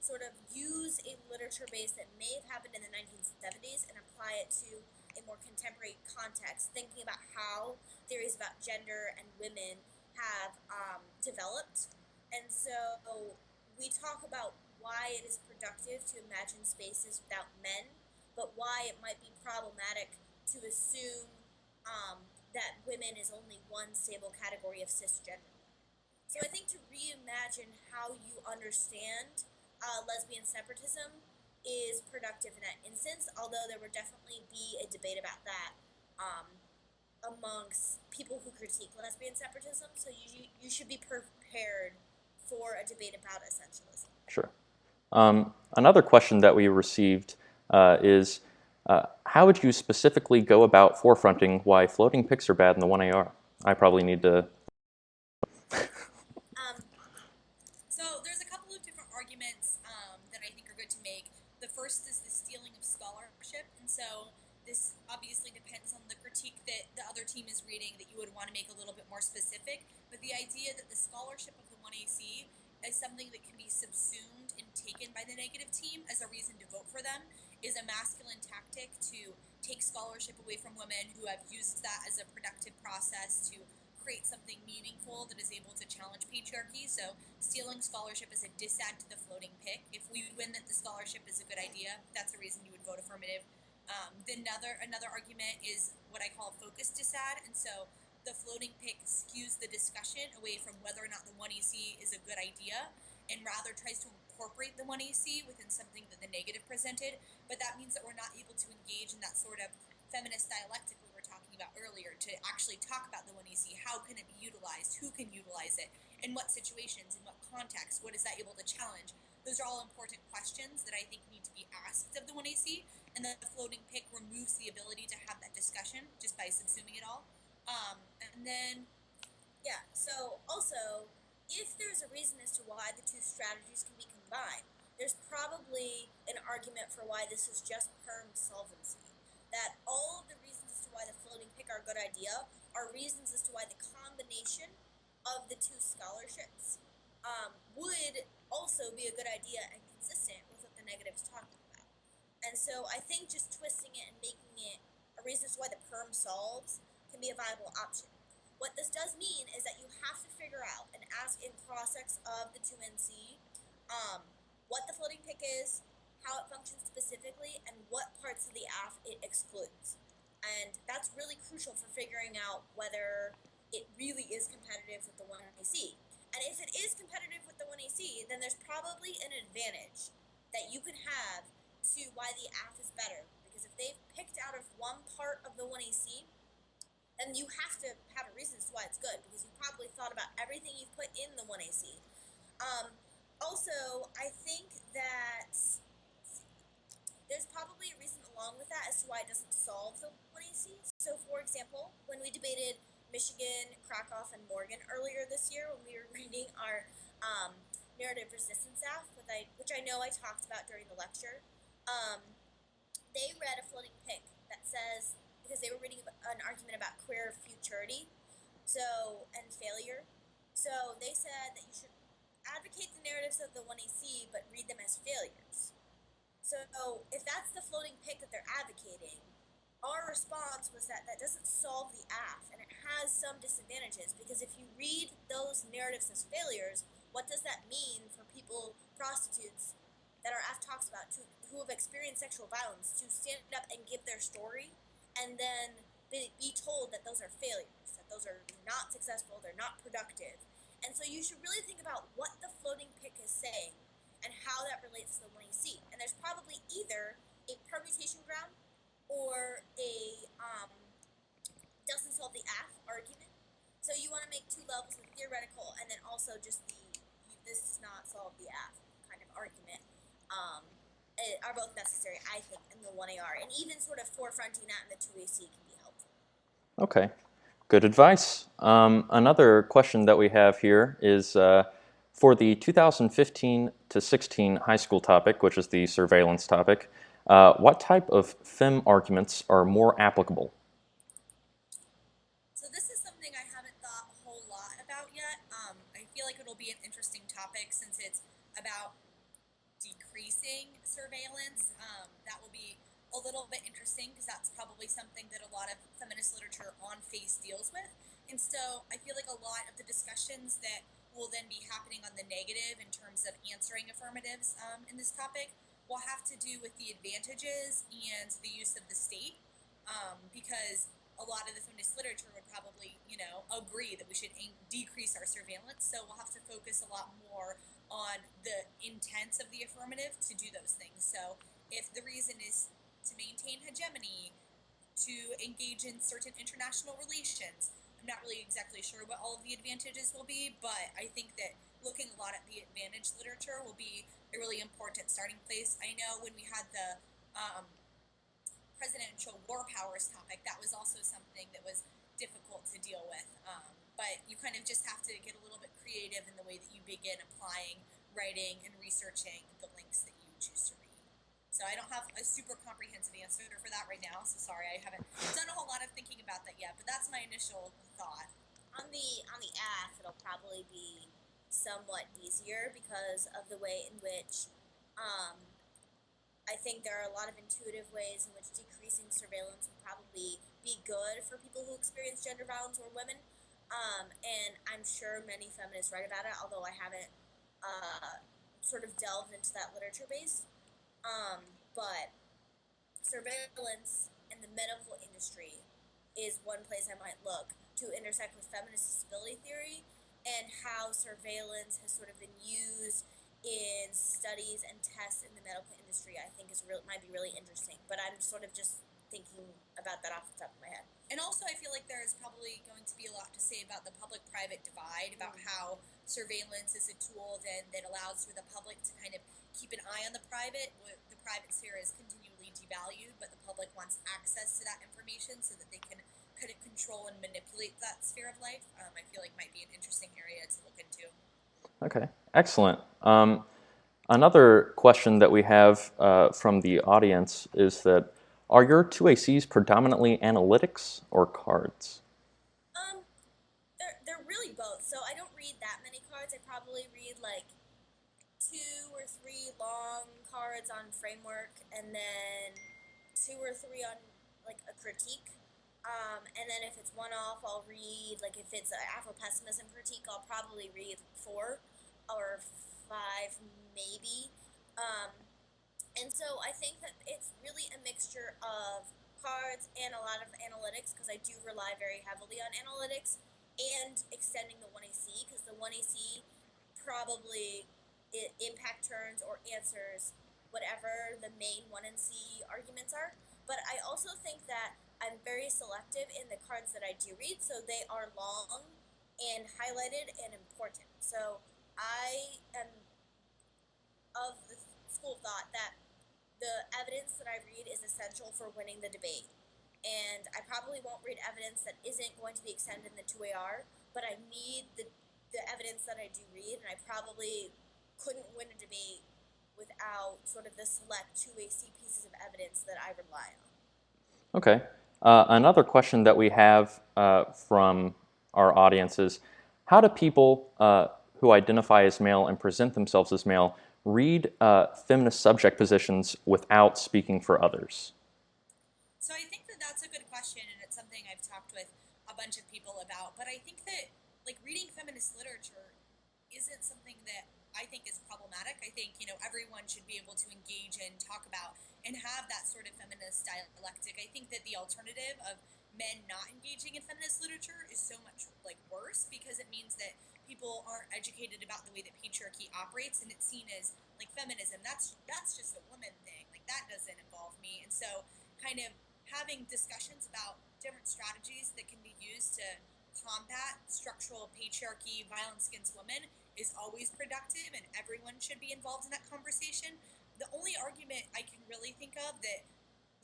sort of use a literature base that may have happened in the 1970s and apply it to a more contemporary context, thinking about how theories about gender and women have developed. And so we talk about why it is productive to imagine spaces without men, but why it might be problematic to assume that women is only one stable category of cisgender. So I think to reimagine how you understand lesbian separatism is productive in that instance, although there would definitely be a debate about that amongst people who critique lesbian separatism. So you should be prepared for a debate about essentialism. Sure. Another question that we received is, how would you specifically go about forefronting why floating pics are bad in the 1AR? I probably need to... So there's a couple of different arguments that I think are good to make. The first is the stealing of scholarship, and so this obviously depends on the critique that the other team is reading that you would want to make a little bit more specific, but the idea that the scholarship of the 1AC is something that can be subsumed and taken by the negative team as a reason to vote for them is a masculine tactic to take scholarship away from women who have used that as a productive process to create something meaningful that is able to challenge patriarchy. So stealing scholarship is a dissad to the floating pick. If we win that the scholarship is a good idea, that's a reason you would vote affirmative. Then another argument is what I call focus dissad, and so the floating pick skews the discussion away from whether or not the 1AC is a good idea, and rather tries to incorporate the 1AC within something that the negative presented. But that means that we're not able to engage in that sort of feminist dialectic we were talking about earlier, to actually talk about the 1AC. How can it be utilized? Who can utilize it? In what situations? In what context? What is that able to challenge? Those are all important questions that I think need to be asked of the 1AC, and then the floating pick removes the ability to have that discussion just by subsuming it all. And then, yeah, so also, if there's a reason as to why the two strategies can be combined, there's probably an argument for why this is just perm solvency. That all of the reasons as to why the floating pick are a good idea are reasons as to why the combination of the two scholarships would also be a good idea and consistent with what the negative is talking about. And so I think just twisting it and making it a reason as to why the perm solves can be a viable option. What this does mean is that you have to figure out and ask in cross-ex of the 2NC what the floating pick is, how it functions specifically, and what parts of the AF it excludes. And that's really crucial for figuring out whether it really is competitive with the 1AC. And if it is competitive with the 1AC, then there's probably an advantage that you can have to why the AF is better. Because if they've picked out of one part of the 1AC, then you have to have a reason as to why it's good, because you probably thought about everything you've put in the 1AC. Also, I think that there's probably a reason along with that as to why it doesn't solve the 1AC. So, for example, when we debated Michigan, Krakow, and Morgan earlier this year, when we were reading our narrative resistance AF, which I know I talked about during the lecture, they read a floating pick that says, because they were reading an argument about queer futurity, and failure. So they said that you should advocate the narratives of the 1AC, but read them as failures. So if that's the floating pick that they're advocating, our response was that that doesn't solve the AF, and it has some disadvantages, because if you read those narratives as failures, what does that mean for people, prostitutes, that our AF talks about, who have experienced sexual violence, to stand up and give their story, and then be told that those are failures, that those are not successful, they're not productive. And so you should really think about what the floating pick is saying and how that relates to the 1AC. And there's probably either a permutation ground or a doesn't solve the AF argument. So you want to make two levels of theoretical and then also just this does not solve the AF kind of argument. Are both necessary, I think, in the 1AR. And even sort of forefronting that in the 2AC can be helpful. Okay, good advice. Another question that we have here is for the 2015 to 16 high school topic, which is the surveillance topic, what type of fem arguments are more applicable? So this is something I haven't thought a whole lot about yet. I feel like it'll be an interesting topic since it's about decreasing surveillance. That will be a little bit interesting because that's probably something that a lot of feminist literature on face deals with. And so I feel like a lot of the discussions that will then be happening on the negative in terms of answering affirmatives in this topic will have to do with the advantages and the use of the state, because a lot of the feminist literature would probably, agree that we should decrease our surveillance. So we'll have to focus a lot more on the intents of the affirmative to do those things. So if the reason is to maintain hegemony, to engage in certain international relations, I'm not really exactly sure what all of the advantages will be, but I think that looking a lot at the advantage literature will be a really important starting place. I know when we had the presidential war powers topic, that was also something that was difficult to deal with. But you kind of just have to get a little bit creative in the way that you begin applying, writing, and researching the links that you choose to read. So I don't have a super comprehensive answer for that right now, so sorry, I haven't done a whole lot of thinking about that yet, but that's my initial thought. On the AF, it'll probably be somewhat easier because of the way in which I think there are a lot of intuitive ways in which decreasing surveillance would probably be good for people who experience gender violence or women. And I'm sure many feminists write about it, although I haven't sort of delved into that literature base. But surveillance in the medical industry is one place I might look to intersect with feminist disability theory and how surveillance has sort of been used in studies and tests in the medical industry. I think might be really interesting, but I'm sort of just thinking about that off the top of my head. And also, I feel like there's probably going to be a lot to say about the public-private divide, about how surveillance is a tool then that allows for the public to kind of keep an eye on the private. The private sphere is continually devalued, but the public wants access to that information so that they can kind of control and manipulate that sphere of life. I feel like might be an interesting area to look into. Okay, excellent. Another question that we have from the audience is that, are your 2ACs predominantly analytics or cards? They're really both. So I don't read that many cards. I probably read like 2 or 3 long cards on framework, and then 2 or 3 on like a critique. And then if it's one off, I'll read, like if it's an Afro-pessimism critique, I'll probably read 4 or 5 maybe. And so I think that it's really a mixture of cards and a lot of analytics, because I do rely very heavily on analytics, and extending the 1AC, because the 1AC probably impact turns or answers whatever the main 1C arguments are. But I also think that I'm very selective in the cards that I do read, so they are long and highlighted and important. So I am of the school of thought that the evidence that I read is essential for winning the debate. And I probably won't read evidence that isn't going to be extended in the 2AR, but I need the evidence that I do read, and I probably couldn't win a debate without sort of the select 2AC pieces of evidence that I rely on. Okay. Another question that we have from our audience is, how do people who identify as male and present themselves as male read feminist subject positions without speaking for others? So I think that that's a good question, and it's something I've talked with a bunch of people about. But I think that like reading feminist literature isn't something that I think is problematic. I think, everyone should be able to engage and talk about and have that sort of feminist dialectic. I think that the alternative of men not engaging in feminist literature is so much like worse, because it means that people aren't educated about the way that patriarchy operates, and it's seen as like feminism. That's just a woman thing. Like that doesn't involve me. And so kind of having discussions about different strategies that can be used to combat structural patriarchy, violence against women is always productive, and everyone should be involved in that conversation. The only argument I can really think of that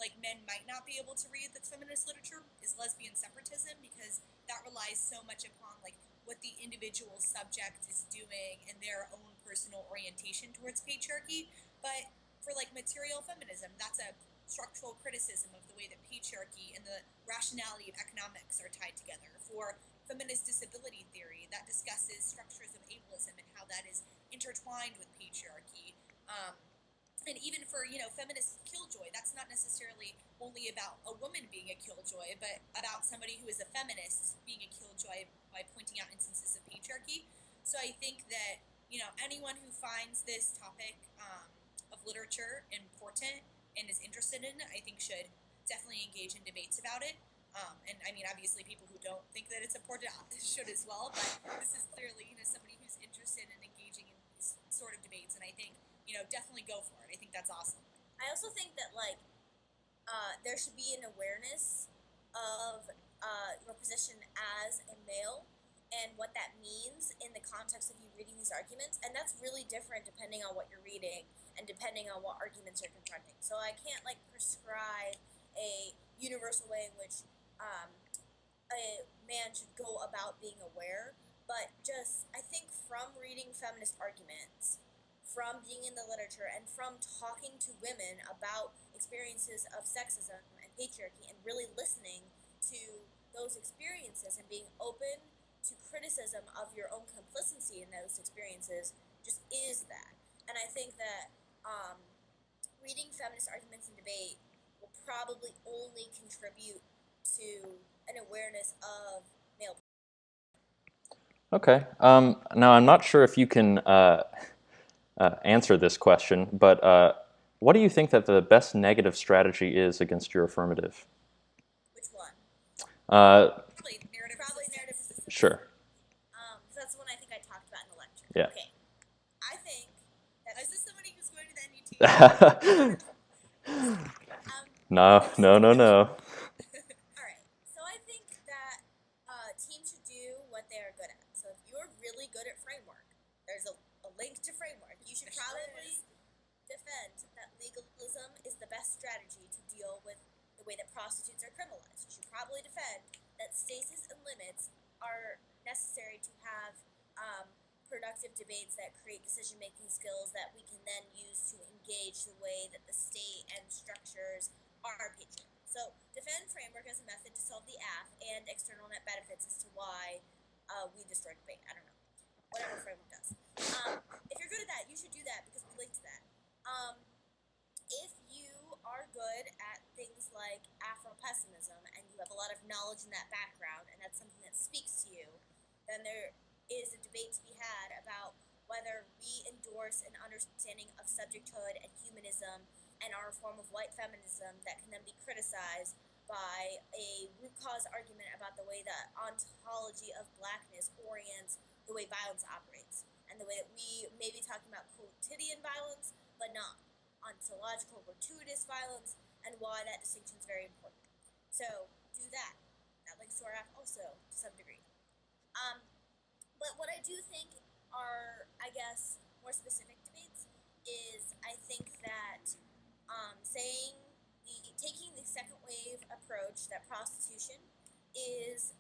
like men might not be able to read that's feminist literature is lesbian separatism, because that relies so much upon like what the individual subject is doing and their own personal orientation towards patriarchy. But for like material feminism, that's a structural criticism of the way that patriarchy and the rationality of economics are tied together. For feminist disability theory, that discusses structures of ableism and how that is intertwined with patriarchy. And even for, feminist killjoy, that's not necessarily only about a woman being a killjoy, but about somebody who is a feminist being a killjoy by pointing out instances of patriarchy. So I think that, anyone who finds this topic of literature important and is interested in it, I think should definitely engage in debates about it. And I mean, obviously, people who don't think that it's important should as well. But this is clearly, somebody who's interested in engaging in these sort of debates, and I think, definitely go for it. I think that's awesome. I also think that there should be an awareness of your position as a male and what that means in the context of you reading these arguments, and that's really different depending on what you're reading and depending on what arguments you're confronting. So I can't prescribe a universal way in which a man should go about being aware, but just I think from reading feminist arguments, from being in the literature, and from talking to women about experiences of sexism and patriarchy, and really listening to those experiences and being open to criticism of your own complicity in those experiences, just is that. And I think that reading feminist arguments and debate will probably only contribute to an awareness of male. Okay. Now, I'm not sure if you can answer this question, but what do you think that the best negative strategy is against your affirmative? Which one? Probably narrative resistance. Sure. So that's the one I think I talked about in the lecture. Yeah. Okay. I think that Is this somebody who's going to the NUT? No. All right. So I think that teams should do what they are good at. So if you're really good at framework, there's a link to framework. You should probably defend that legalism is the best strategy to deal with the way that prostitutes are criminalized. You should probably defend that stasis and limits are necessary to have productive debates that create decision-making skills that we can then use to engage the way that the state and structures are patriarchal. So defend framework as a method to solve the AF and external net benefits as to why we destroy debate. I don't know. Whatever framework does. If you're good at that, you should do that relate to that. If you are good at things like Afro-pessimism and you have a lot of knowledge in that background and that's something that speaks to you, then there is a debate to be had about whether we endorse an understanding of subjecthood and humanism and are a form of white feminism that can then be criticized by a root cause argument about the way that ontology of blackness orients the way violence operates and the way that we may be talking about quotidian violence but not ontological gratuitous violence, and why that distinction is very important. So do that. That links to our app also to some degree. But what I do think are, I guess, more specific debates is I think that saying taking the second wave approach that prostitution is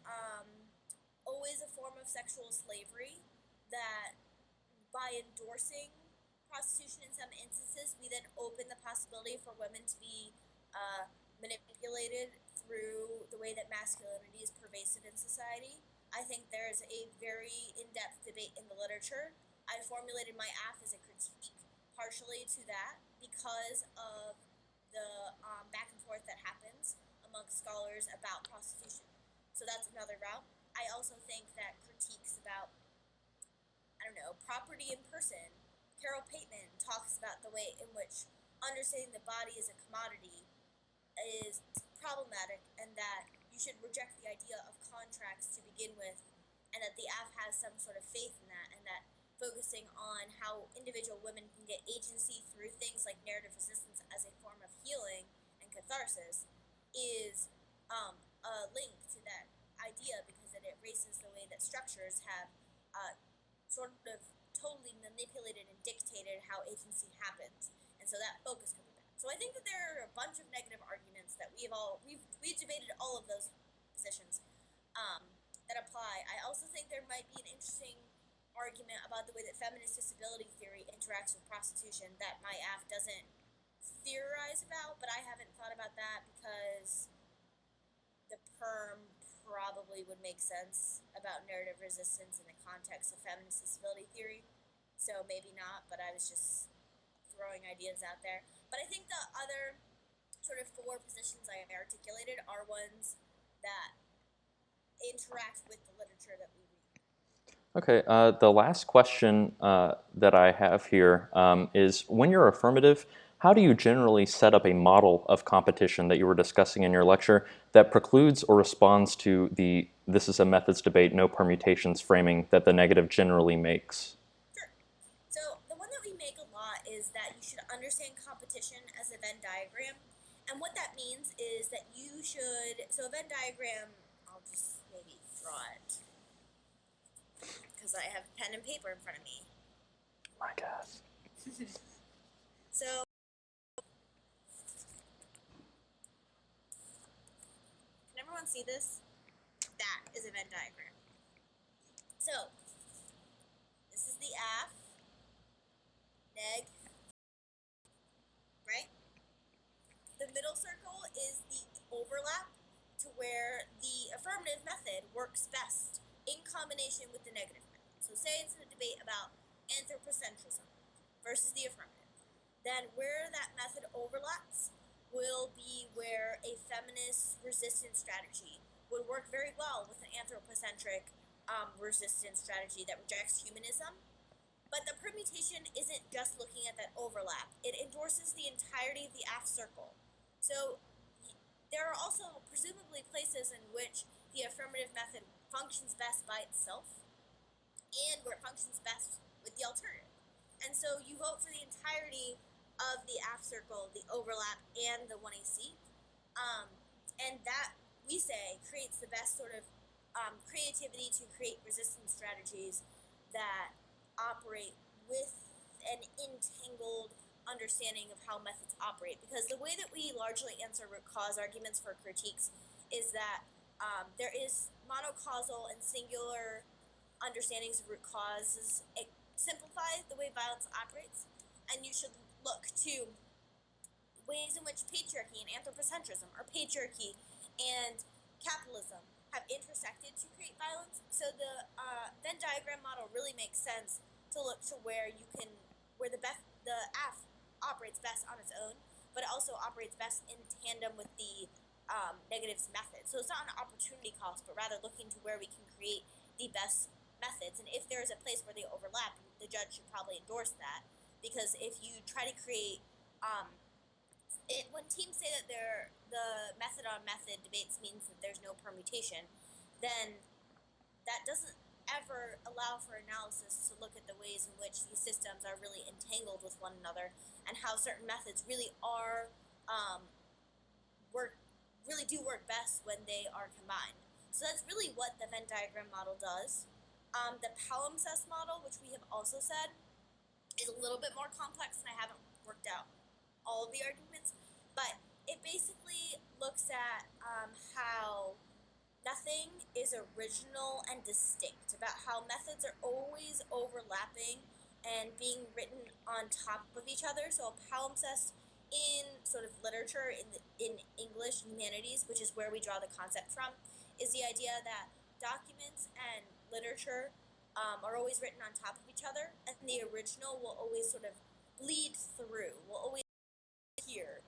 always a form of sexual slavery, that by endorsing prostitution in some instances, we then open the possibility for women to be manipulated through the way that masculinity is pervasive in society. I think there's a very in-depth debate in the literature. I formulated my app as a critique partially to that because of the back and forth that happens amongst scholars about prostitution. So that's another route. I also think that critiques about, I don't know, property in person. Carol Pateman talks about the way in which understanding the body as a commodity is problematic and that you should reject the idea of contracts to begin with and that the app has some sort of faith in that and that focusing on how individual women can get agency through things like narrative resistance as a form of healing and catharsis is a link to that idea because it erases the way that structures have sort of totally manipulated and dictated how agency happens, and so that focus could be bad. So I think that there are a bunch of negative arguments that we've debated all of those positions that apply. I also think there might be an interesting argument about the way that feminist disability theory interacts with prostitution that my app doesn't theorize about, but I haven't thought about that because the perm probably would make sense about narrative resistance in the context of feminist disability theory. So maybe not, but I was just throwing ideas out there. But I think the other sort of four positions I articulated are ones that interact with the literature that we read. Okay, the last question that I have here is, when you're affirmative, how do you generally set up a model of competition that you were discussing in your lecture that precludes or responds to the "this is a methods debate, no permutations" framing that the negative generally makes? Sure. So the one that we make a lot is that you should understand competition as a Venn diagram. And what that means is that you should, so a Venn diagram, I'll just maybe draw it because I have pen and paper in front of me. My God. So can everyone see this? That is a Venn diagram. So this is the AF, neg, right? The middle circle is the overlap to where the affirmative method works best in combination with the negative method. So say it's a debate about anthropocentrism versus the affirmative. Then where that method overlaps will be where a feminist resistance strategy would work very well with an anthropocentric resistance strategy that rejects humanism. But the permutation isn't just looking at that overlap. It endorses the entirety of the AF circle. So there are also presumably places in which the affirmative method functions best by itself and where it functions best with the alternative. And so you vote for the entirety of the AF circle, the overlap, and the 1AC. And that, we say, creates the best sort of creativity to create resistance strategies that operate with an entangled understanding of how methods operate. Because the way that we largely answer root cause arguments for critiques is that there is monocausal and singular understandings of root causes. It simplifies the way violence operates, and you should look to ways in which patriarchy and anthropocentrism, or patriarchy and capitalism, have intersected to create violence. So the Venn diagram model really makes sense to look to where you can, where the the AF operates best on its own, but it also operates best in tandem with the negatives method. So it's not an opportunity cost, but rather looking to where we can create the best methods. And if there's a place where they overlap, the judge should probably endorse that, because if you try to create when teams say that the method on method debates means that there's no permutation, then that doesn't ever allow for analysis to look at the ways in which these systems are really entangled with one another, and how certain methods really are do work best when they are combined. So that's really what the Venn diagram model does. The palimpsest model, which we have also said, is a little bit more complex, and I haven't worked out all of the arguments, but it basically looks at how nothing is original and distinct, about how methods are always overlapping and being written on top of each other. So a palimpsest in sort of literature, in English humanities, which is where we draw the concept from, is the idea that documents and literature are always written on top of each other, and the original will always sort of bleed through, will always appear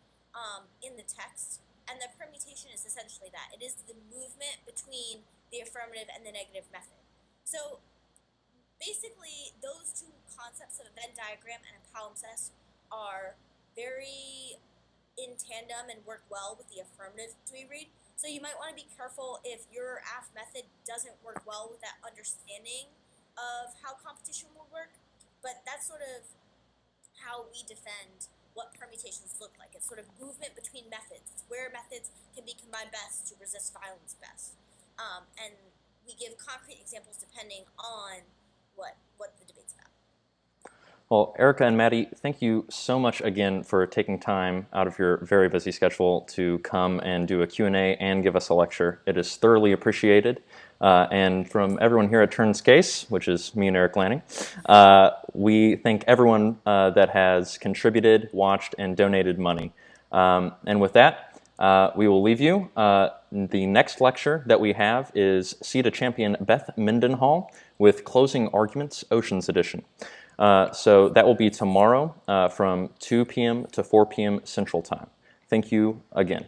in the text. And the permutation is essentially that. It is the movement between the affirmative and the negative method. So basically, those two concepts of a Venn diagram and a palimpsest are very in tandem and work well with the affirmative we read. So you might want to be careful if your AF method doesn't work well with that understanding of how competition will work. But that's sort of how we defend what permutations look like. It's sort of movement between methods. It's where methods can be combined best to resist violence best. And we give concrete examples depending on what the debate's about. Well, Erica and Maddie, thank you so much again for taking time out of your very busy schedule to come and do a Q&A and give us a lecture. It is thoroughly appreciated. And from everyone here at Turns Case, which is me and Eric Lanning, we thank everyone that has contributed, watched, and donated money. And with that, we will leave you. The next lecture that we have is CETA champion Beth Mendenhall with Closing Arguments, Oceans Edition. So that will be tomorrow from 2 p.m. to 4 p.m. Central Time. Thank you again.